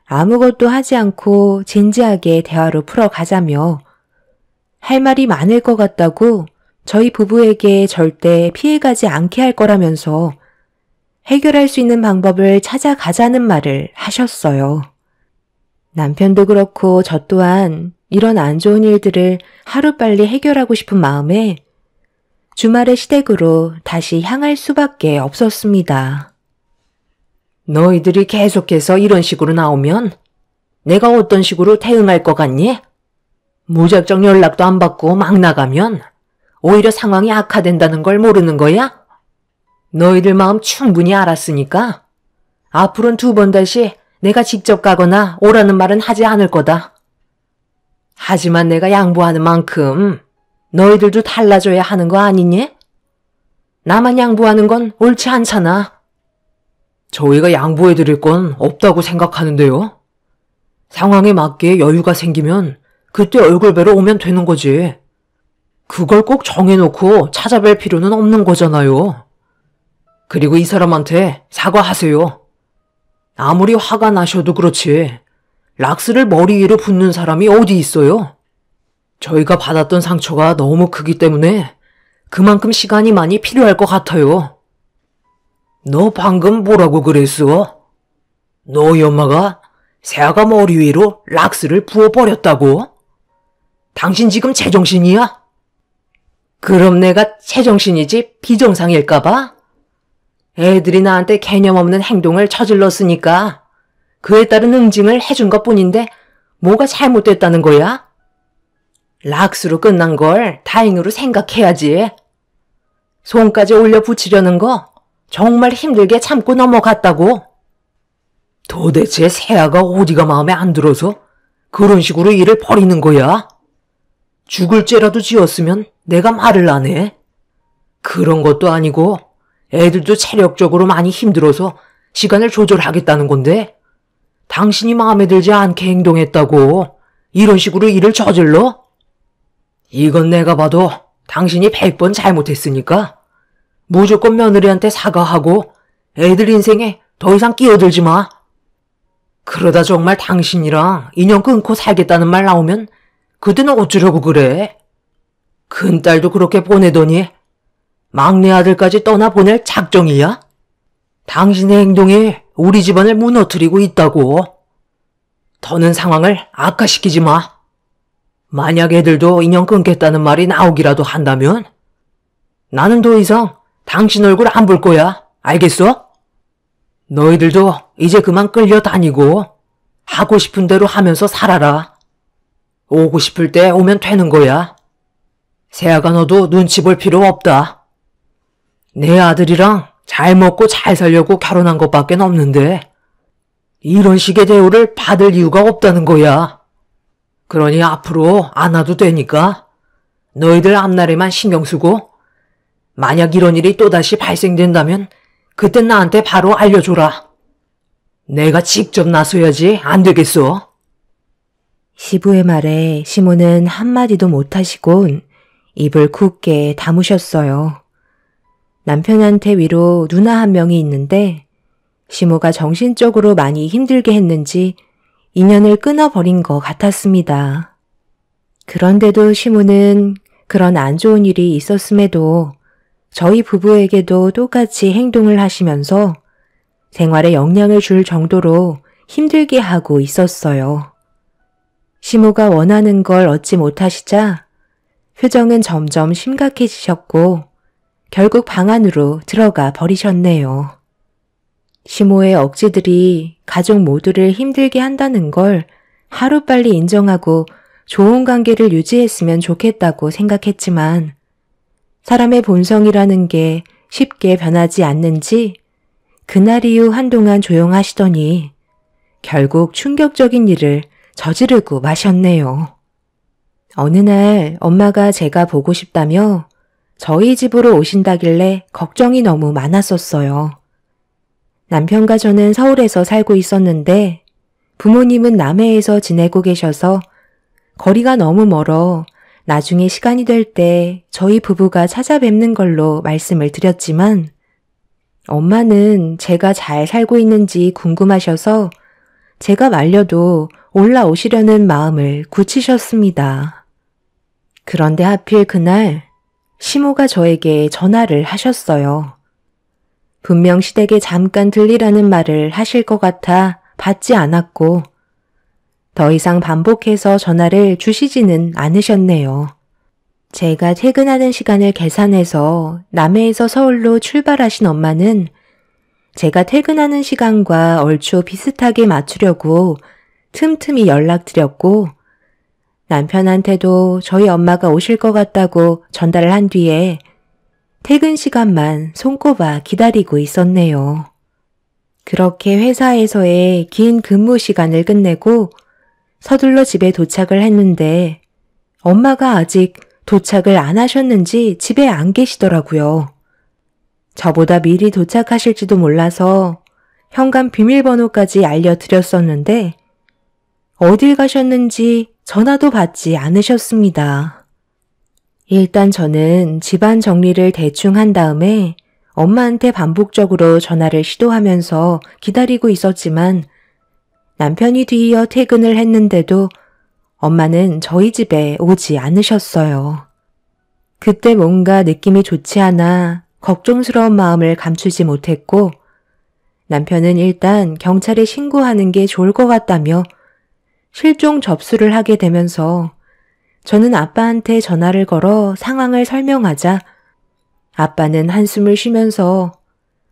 아무것도 하지 않고 진지하게 대화로 풀어가자며 할 말이 많을 것 같다고 저희 부부에게 절대 피해가지 않게 할 거라면서 해결할 수 있는 방법을 찾아가자는 말을 하셨어요. 남편도 그렇고 저 또한 이런 안 좋은 일들을 하루빨리 해결하고 싶은 마음에 주말의 시댁으로 다시 향할 수밖에 없었습니다. 너희들이 계속해서 이런 식으로 나오면 내가 어떤 식으로 대응할 것 같니? 무작정 연락도 안 받고 막 나가면 오히려 상황이 악화된다는 걸 모르는 거야? 너희들 마음 충분히 알았으니까 앞으로는 2번 다시 내가 직접 가거나 오라는 말은 하지 않을 거다. 하지만 내가 양보하는 만큼 너희들도 달라져야 하는 거 아니니? 나만 양보하는 건 옳지 않잖아. 저희가 양보해드릴 건 없다고 생각하는데요. 상황에 맞게 여유가 생기면 그때 얼굴 뵈러 오면 되는 거지. 그걸 꼭 정해놓고 찾아뵐 필요는 없는 거잖아요. 그리고 이 사람한테 사과하세요. 아무리 화가 나셔도 그렇지 락스를 머리 위로 붓는 사람이 어디 있어요? 저희가 받았던 상처가 너무 크기 때문에 그만큼 시간이 많이 필요할 것 같아요. 너 방금 뭐라고 그랬어? 너희 엄마가 세아가 머리 위로 락스를 부어버렸다고? 당신 지금 제정신이야? 그럼 내가 제정신이지 비정상일까봐? 애들이 나한테 개념 없는 행동을 저질렀으니까 그에 따른 응징을 해준 것뿐인데 뭐가 잘못됐다는 거야? 락스로 끝난 걸 다행으로 생각해야지. 손까지 올려 붙이려는 거 정말 힘들게 참고 넘어갔다고. 도대체 세아가 어디가 마음에 안 들어서 그런 식으로 일을 벌이는 거야? 죽을 죄라도 지었으면 내가 말을 안 해. 그런 것도 아니고 애들도 체력적으로 많이 힘들어서 시간을 조절하겠다는 건데 당신이 마음에 들지 않게 행동했다고 이런 식으로 일을 저질러? 이건 내가 봐도 당신이 100번 잘못했으니까 무조건 며느리한테 사과하고 애들 인생에 더 이상 끼어들지 마. 그러다 정말 당신이랑 인연 끊고 살겠다는 말 나오면 그때는 어쩌려고 그래? 큰딸도 그렇게 보내더니 막내 아들까지 떠나보낼 작정이야? 당신의 행동이 우리 집안을 무너뜨리고 있다고. 더는 상황을 악화시키지 마. 만약 애들도 인연 끊겠다는 말이 나오기라도 한다면 나는 더 이상 당신 얼굴 안 볼 거야. 알겠어? 너희들도 이제 그만 끌려다니고 하고 싶은 대로 하면서 살아라. 오고 싶을 때 오면 되는 거야. 세아가 너도 눈치 볼 필요 없다. 내 아들이랑 잘 먹고 잘 살려고 결혼한 것밖에 없는데 이런 식의 대우를 받을 이유가 없다는 거야. 그러니 앞으로 안 와도 되니까 너희들 앞날에만 신경 쓰고 만약 이런 일이 또다시 발생된다면 그땐 나한테 바로 알려줘라. 내가 직접 나서야지 안 되겠어. 시부의 말에 시모는 한마디도 못하시곤 입을 굳게 다무셨어요. 남편한테 위로 누나 한 명이 있는데 시모가 정신적으로 많이 힘들게 했는지 인연을 끊어버린 것 같았습니다. 그런데도 시모는 그런 안 좋은 일이 있었음에도 저희 부부에게도 똑같이 행동을 하시면서 생활에 영향을 줄 정도로 힘들게 하고 있었어요. 시모가 원하는 걸 얻지 못하시자 표정은 점점 심각해지셨고 결국 방 안으로 들어가 버리셨네요. 시모의 억지들이 가족 모두를 힘들게 한다는 걸 하루빨리 인정하고 좋은 관계를 유지했으면 좋겠다고 생각했지만 사람의 본성이라는 게 쉽게 변하지 않는지 그날 이후 한동안 조용하시더니 결국 충격적인 일을 저지르고 마셨네요. 어느 날 엄마가 제가 보고 싶다며 저희 집으로 오신다길래 걱정이 너무 많았었어요. 남편과 저는 서울에서 살고 있었는데 부모님은 남해에서 지내고 계셔서 거리가 너무 멀어 나중에 시간이 될 때 저희 부부가 찾아뵙는 걸로 말씀을 드렸지만 엄마는 제가 잘 살고 있는지 궁금하셔서 제가 말려도 올라오시려는 마음을 굳히셨습니다. 그런데 하필 그날 시모가 저에게 전화를 하셨어요. 분명 시댁에 잠깐 들리라는 말을 하실 것 같아 받지 않았고 더 이상 반복해서 전화를 주시지는 않으셨네요. 제가 퇴근하는 시간을 계산해서 남해에서 서울로 출발하신 엄마는 제가 퇴근하는 시간과 얼추 비슷하게 맞추려고 틈틈이 연락드렸고 남편한테도 저희 엄마가 오실 것 같다고 전달을 한 뒤에 퇴근 시간만 손꼽아 기다리고 있었네요. 그렇게 회사에서의 긴 근무 시간을 끝내고 서둘러 집에 도착을 했는데 엄마가 아직 도착을 안 하셨는지 집에 안 계시더라고요. 저보다 미리 도착하실지도 몰라서 현관 비밀번호까지 알려드렸었는데 어딜 가셨는지 전화도 받지 않으셨습니다. 일단 저는 집안 정리를 대충 한 다음에 엄마한테 반복적으로 전화를 시도하면서 기다리고 있었지만 남편이 뒤이어 퇴근을 했는데도 엄마는 저희 집에 오지 않으셨어요. 그때 뭔가 느낌이 좋지 않아 걱정스러운 마음을 감추지 못했고 남편은 일단 경찰에 신고하는 게 좋을 것 같다며 실종 접수를 하게 되면서 저는 아빠한테 전화를 걸어 상황을 설명하자 아빠는 한숨을 쉬면서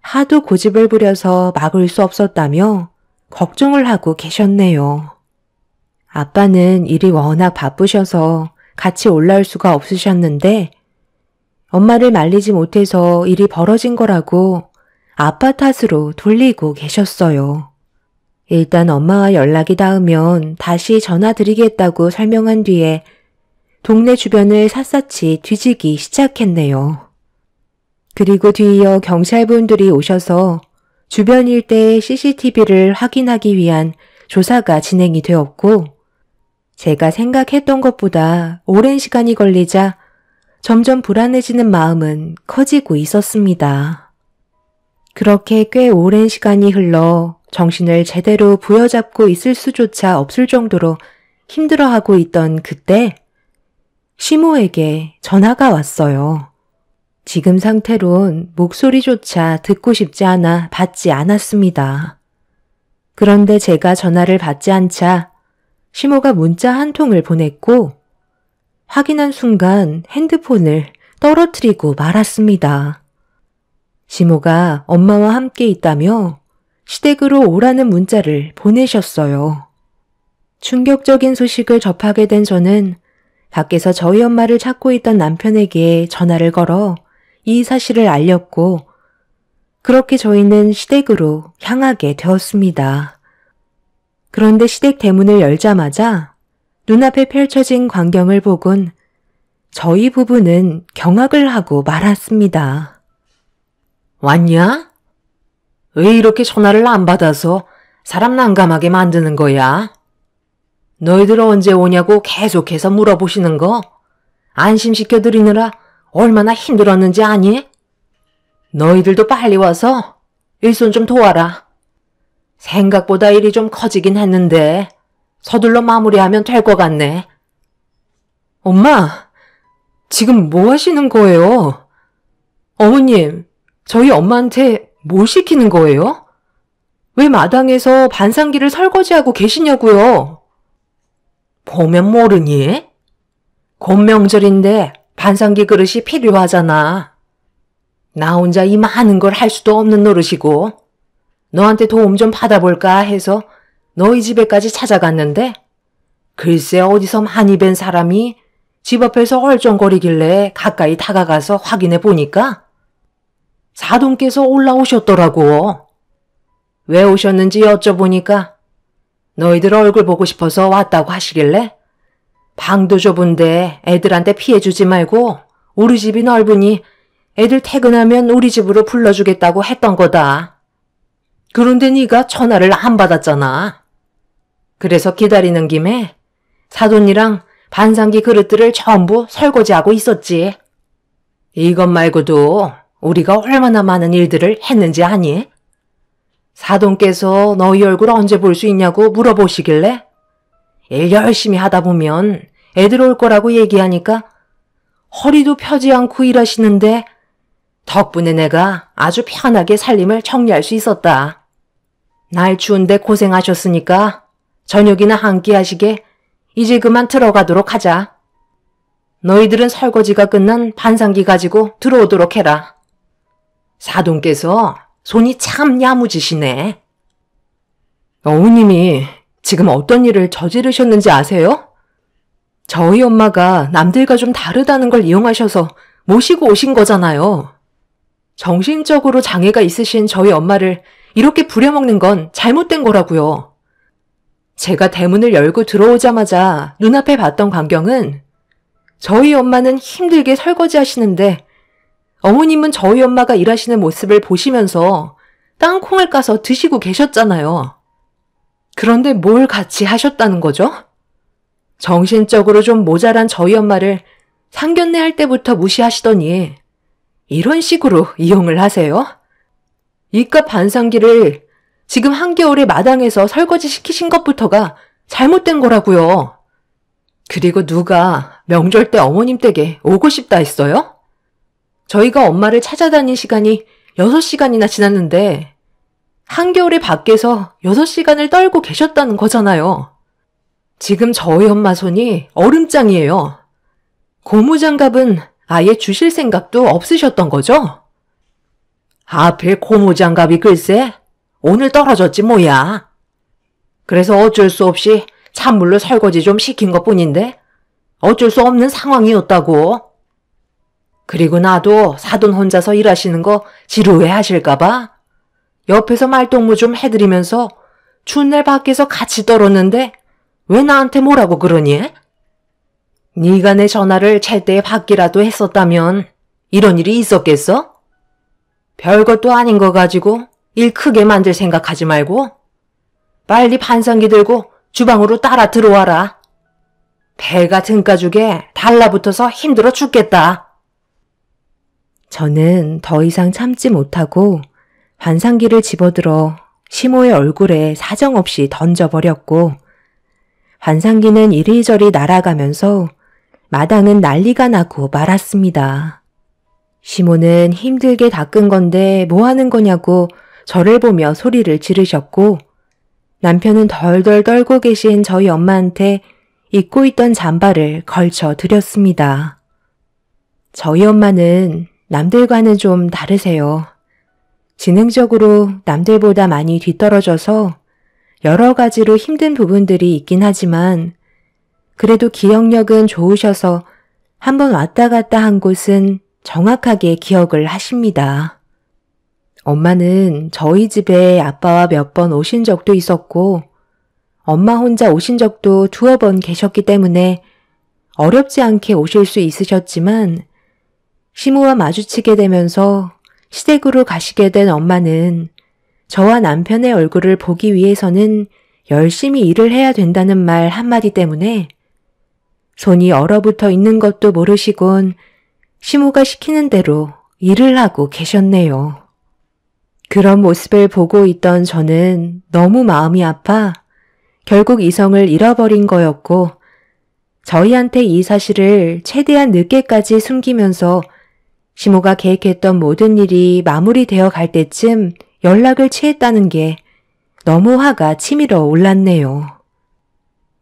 하도 고집을 부려서 막을 수 없었다며 걱정을 하고 계셨네요. 아빠는 일이 워낙 바쁘셔서 같이 올라올 수가 없으셨는데 엄마를 말리지 못해서 일이 벌어진 거라고 아빠 탓으로 돌리고 계셨어요. 일단 엄마와 연락이 닿으면 다시 전화 드리겠다고 설명한 뒤에 동네 주변을 샅샅이 뒤지기 시작했네요. 그리고 뒤이어 경찰분들이 오셔서 주변 일대의 CCTV를 확인하기 위한 조사가 진행이 되었고 제가 생각했던 것보다 오랜 시간이 걸리자 점점 불안해지는 마음은 커지고 있었습니다. 그렇게 꽤 오랜 시간이 흘러 정신을 제대로 부여잡고 있을 수조차 없을 정도로 힘들어하고 있던 그때 시모에게 전화가 왔어요. 지금 상태론 목소리조차 듣고 싶지 않아 받지 않았습니다. 그런데 제가 전화를 받지 않자 시모가 문자 한 통을 보냈고 확인한 순간 핸드폰을 떨어뜨리고 말았습니다. 시모가 엄마와 함께 있다며 시댁으로 오라는 문자를 보내셨어요. 충격적인 소식을 접하게 된 저는 밖에서 저희 엄마를 찾고 있던 남편에게 전화를 걸어 이 사실을 알렸고 그렇게 저희는 시댁으로 향하게 되었습니다. 그런데 시댁 대문을 열자마자 눈앞에 펼쳐진 광경을 보곤 저희 부부는 경악을 하고 말았습니다. 왔냐? 왜 이렇게 전화를 안 받아서 사람 난감하게 만드는 거야? 너희들 언제 오냐고 계속해서 물어보시는 거 안심시켜드리느라 얼마나 힘들었는지 아니? 너희들도 빨리 와서 일손 좀 도와라. 생각보다 일이 좀 커지긴 했는데 서둘러 마무리하면 될 것 같네. 엄마, 지금 뭐 하시는 거예요? 어머님, 저희 엄마한테 뭘 시키는 거예요? 왜 마당에서 반상기를 설거지하고 계시냐고요? 보면 모르니? 곧 명절인데 반상기 그릇이 필요하잖아. 나 혼자 이 많은 걸 할 수도 없는 노릇이고 너한테 도움 좀 받아볼까 해서 너희 집에까지 찾아갔는데 글쎄 어디서 많이 뵌 사람이 집 앞에서 얼쩡거리길래 가까이 다가가서 확인해 보니까 사돈께서 올라오셨더라고. 왜 오셨는지 여쭤보니까 너희들 얼굴 보고 싶어서 왔다고 하시길래 방도 좁은데 애들한테 피해 주지 말고 우리 집이 넓으니 애들 퇴근하면 우리 집으로 불러주겠다고 했던 거다. 그런데 네가 전화를 안 받았잖아. 그래서 기다리는 김에 사돈이랑 반상기 그릇들을 전부 설거지하고 있었지. 이것 말고도 우리가 얼마나 많은 일들을 했는지 아니? 사돈께서 너희 얼굴 언제 볼 수 있냐고 물어보시길래 일 열심히 하다 보면 애들 올 거라고 얘기하니까 허리도 펴지 않고 일하시는데 덕분에 내가 아주 편하게 살림을 정리할 수 있었다. 날 추운데 고생하셨으니까 저녁이나 한 끼 하시게 이제 그만 들어가도록 하자. 너희들은 설거지가 끝난 반상기 가지고 들어오도록 해라. 사돈께서 손이 참 야무지시네. 어머님이 지금 어떤 일을 저지르셨는지 아세요? 저희 엄마가 남들과 좀 다르다는 걸 이용하셔서 모시고 오신 거잖아요. 정신적으로 장애가 있으신 저희 엄마를 이렇게 부려먹는 건 잘못된 거라고요. 제가 대문을 열고 들어오자마자 눈앞에 봤던 광경은 저희 엄마는 힘들게 설거지 하시는데 어머님은 저희 엄마가 일하시는 모습을 보시면서 땅콩을 까서 드시고 계셨잖아요. 그런데 뭘 같이 하셨다는 거죠? 정신적으로 좀 모자란 저희 엄마를 상견례 할 때부터 무시하시더니 이런 식으로 이용을 하세요? 이깟 반상기를 지금 한겨울에 마당에서 설거지 시키신 것부터가 잘못된 거라고요. 그리고 누가 명절 때 어머님 댁에 오고 싶다 했어요? 저희가 엄마를 찾아다닌 시간이 6시간이나 지났는데 한겨울에 밖에서 6시간을 떨고 계셨다는 거잖아요. 지금 저희 엄마 손이 얼음장이에요. 고무장갑은 아예 주실 생각도 없으셨던 거죠? 하필 고무장갑이 글쎄 오늘 떨어졌지 뭐야. 그래서 어쩔 수 없이 찬물로 설거지 좀 시킨 것뿐인데 어쩔 수 없는 상황이었다고. 그리고 나도 사돈 혼자서 일하시는 거 지루해 하실까봐 옆에서 말동무 좀 해드리면서 추운 날 밖에서 같이 떨었는데 왜 나한테 뭐라고 그러니? 네가 내 전화를 제때 받기라도 했었다면 이런 일이 있었겠어? 별것도 아닌 거 가지고 일 크게 만들 생각하지 말고 빨리 반상기 들고 주방으로 따라 들어와라. 배가 등가죽에 달라붙어서 힘들어 죽겠다. 저는 더 이상 참지 못하고 반상기를 집어들어 시모의 얼굴에 사정없이 던져버렸고 반상기는 이리저리 날아가면서 마당은 난리가 나고 말았습니다. 시모는 힘들게 닦은 건데 뭐 하는 거냐고 저를 보며 소리를 지르셨고 남편은 덜덜 떨고 계신 저희 엄마한테 입고 있던 잠바를 걸쳐 드렸습니다. 저희 엄마는 남들과는 좀 다르세요. 지능적으로 남들보다 많이 뒤떨어져서 여러 가지로 힘든 부분들이 있긴 하지만 그래도 기억력은 좋으셔서 한번 왔다 갔다 한 곳은 정확하게 기억을 하십니다. 엄마는 저희 집에 아빠와 몇 번 오신 적도 있었고 엄마 혼자 오신 적도 2번 계셨기 때문에 어렵지 않게 오실 수 있으셨지만 시모와 마주치게 되면서 시댁으로 가시게 된 엄마는 저와 남편의 얼굴을 보기 위해서는 열심히 일을 해야 된다는 말 한마디 때문에 손이 얼어붙어 있는 것도 모르시곤 시모가 시키는 대로 일을 하고 계셨네요. 그런 모습을 보고 있던 저는 너무 마음이 아파 결국 이성을 잃어버린 거였고 저희한테 이 사실을 최대한 늦게까지 숨기면서 시모가 계획했던 모든 일이 마무리되어 갈 때쯤 연락을 취했다는 게 너무 화가 치밀어 올랐네요.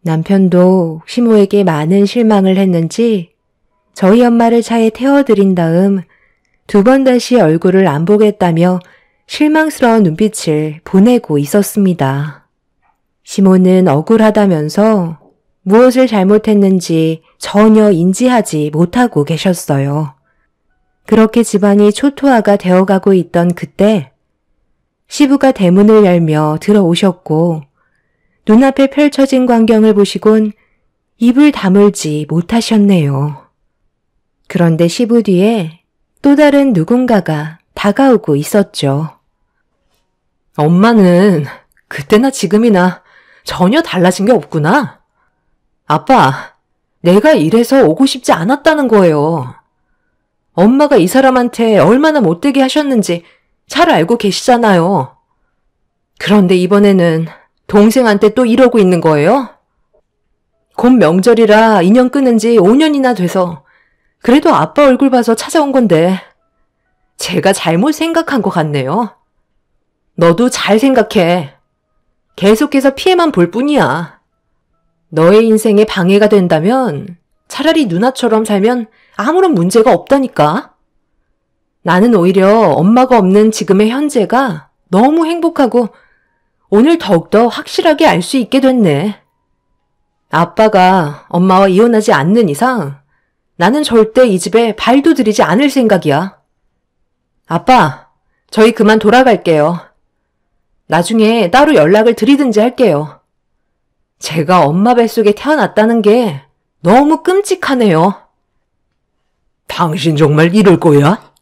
남편도 시모에게 많은 실망을 했는지 저희 엄마를 차에 태워드린 다음 2번 다시 얼굴을 안 보겠다며 실망스러운 눈빛을 보내고 있었습니다. 시모는 억울하다면서 무엇을 잘못했는지 전혀 인지하지 못하고 계셨어요. 그렇게 집안이 초토화가 되어가고 있던 그때 시부가 대문을 열며 들어오셨고 눈앞에 펼쳐진 광경을 보시곤 입을 다물지 못하셨네요. 그런데 시부 뒤에 또 다른 누군가가 다가오고 있었죠. 엄마는 그때나 지금이나 전혀 달라진 게 없구나. 아빠, 내가 이래서 오고 싶지 않았다는 거예요. 엄마가 이 사람한테 얼마나 못되게 하셨는지 잘 알고 계시잖아요. 그런데 이번에는 동생한테 또 이러고 있는 거예요? 곧 명절이라 인연 끊은 지 5년이나 돼서 그래도 아빠 얼굴 봐서 찾아온 건데 제가 잘못 생각한 것 같네요. 너도 잘 생각해. 계속해서 피해만 볼 뿐이야. 너의 인생에 방해가 된다면 차라리 누나처럼 살면 아무런 문제가 없다니까. 나는 오히려 엄마가 없는 지금의 현재가 너무 행복하고 오늘 더욱더 확실하게 알 수 있게 됐네. 아빠가 엄마와 이혼하지 않는 이상 나는 절대 이 집에 발도 들이지 않을 생각이야. 아빠, 저희 그만 돌아갈게요. 나중에 따로 연락을 드리든지 할게요. 제가 엄마 뱃속에 태어났다는 게 너무 끔찍하네요. 당신 정말 이럴 거야?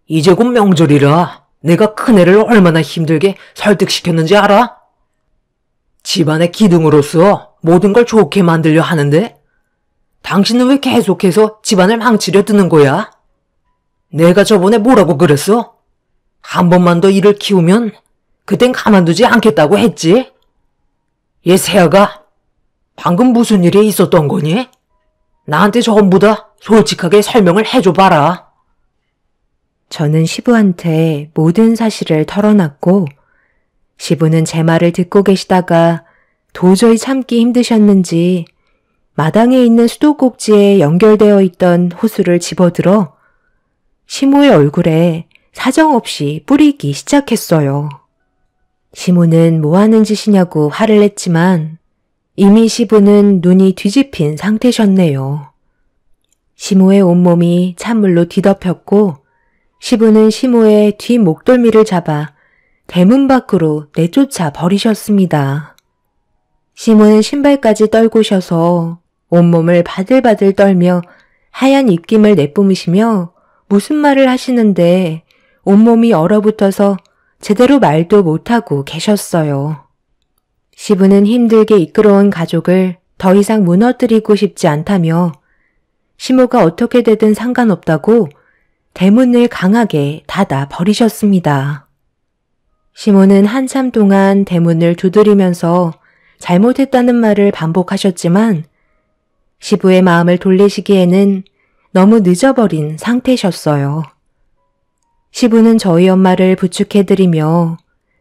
이제 곧 명절이라 내가 큰애를 얼마나 힘들게 설득시켰는지 알아? 집안의 기둥으로서 모든 걸 좋게 만들려 하는데 당신은 왜 계속해서 집안을 망치려 드는 거야? 내가 저번에 뭐라고 그랬어? 한 번만 더 일을 키우면 그땐 가만두지 않겠다고 했지? 얘 세아가 방금 무슨 일이 있었던 거니? 나한테 전부 다 솔직하게 설명을 해줘봐라. 저는 시부한테 모든 사실을 털어놨고 시부는 제 말을 듣고 계시다가 도저히 참기 힘드셨는지 마당에 있는 수도꼭지에 연결되어 있던 호수를 집어들어 시모의 얼굴에 사정없이 뿌리기 시작했어요. 시모는 뭐 하는 짓이냐고 화를 냈지만 이미 시부는 눈이 뒤집힌 상태셨네요. 시모의 온몸이 찬물로 뒤덮였고 시부는 시모의 뒤 목덜미를 잡아 대문 밖으로 내쫓아 버리셨습니다. 시모는 신발까지 떨구셔서 온몸을 바들바들 떨며 하얀 입김을 내뿜으시며 무슨 말을 하시는데 온몸이 얼어붙어서 제대로 말도 못하고 계셨어요. 시부는 힘들게 이끌어온 가족을 더 이상 무너뜨리고 싶지 않다며 시모가 어떻게 되든 상관없다고 대문을 강하게 닫아 버리셨습니다. 시모는 한참 동안 대문을 두드리면서 잘못했다는 말을 반복하셨지만 시부의 마음을 돌리시기에는 너무 늦어버린 상태셨어요. 시부는 저희 엄마를 부축해드리며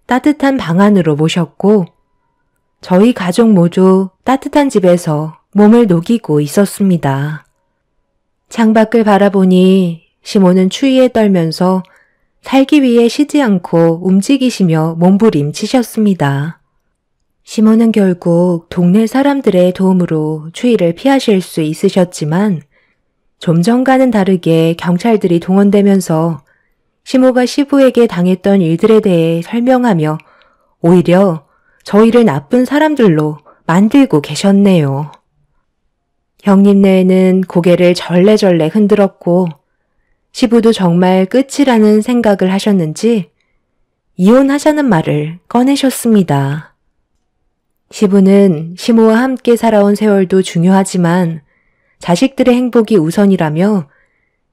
따뜻한 방 안으로 모셨고 저희 가족 모두 따뜻한 집에서 몸을 녹이고 있었습니다. 창밖을 바라보니 시모는 추위에 떨면서 살기 위해 쉬지 않고 움직이시며 몸부림치셨습니다. 시모는 결국 동네 사람들의 도움으로 추위를 피하실 수 있으셨지만 좀 전과는 다르게 경찰들이 동원되면서 시모가 시부에게 당했던 일들에 대해 설명하며 오히려 저희를 나쁜 사람들로 만들고 계셨네요. 형님네는 고개를 절레절레 흔들었고 시부도 정말 끝이라는 생각을 하셨는지 이혼하자는 말을 꺼내셨습니다. 시부는 시모와 함께 살아온 세월도 중요하지만 자식들의 행복이 우선이라며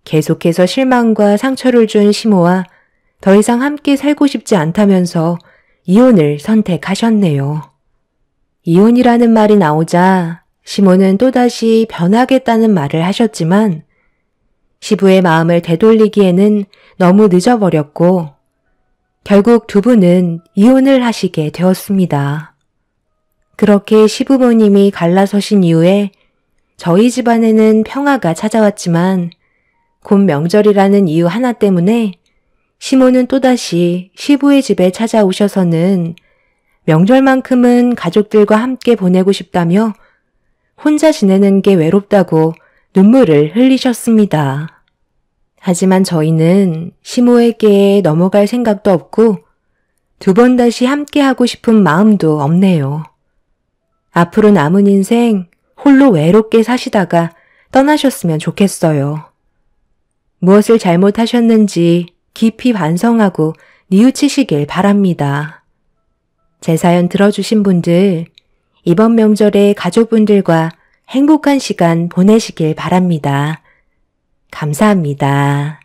계속해서 실망과 상처를 준 시모와 더 이상 함께 살고 싶지 않다면서 이혼을 선택하셨네요. 이혼이라는 말이 나오자 시모는 또다시 변하겠다는 말을 하셨지만 시부의 마음을 되돌리기에는 너무 늦어버렸고 결국 두 분은 이혼을 하시게 되었습니다. 그렇게 시부모님이 갈라서신 이후에 저희 집안에는 평화가 찾아왔지만 곧 명절이라는 이유 하나 때문에 시모는 또다시 시부의 집에 찾아오셔서는 명절만큼은 가족들과 함께 보내고 싶다며 혼자 지내는 게 외롭다고 눈물을 흘리셨습니다. 하지만 저희는 시모에게 넘어갈 생각도 없고 두 번 다시 함께하고 싶은 마음도 없네요. 앞으로 남은 인생 홀로 외롭게 사시다가 떠나셨으면 좋겠어요. 무엇을 잘못하셨는지 깊이 반성하고 뉘우치시길 바랍니다. 제 사연 들어주신 분들, 이번 명절에 가족분들과 행복한 시간 보내시길 바랍니다. 감사합니다.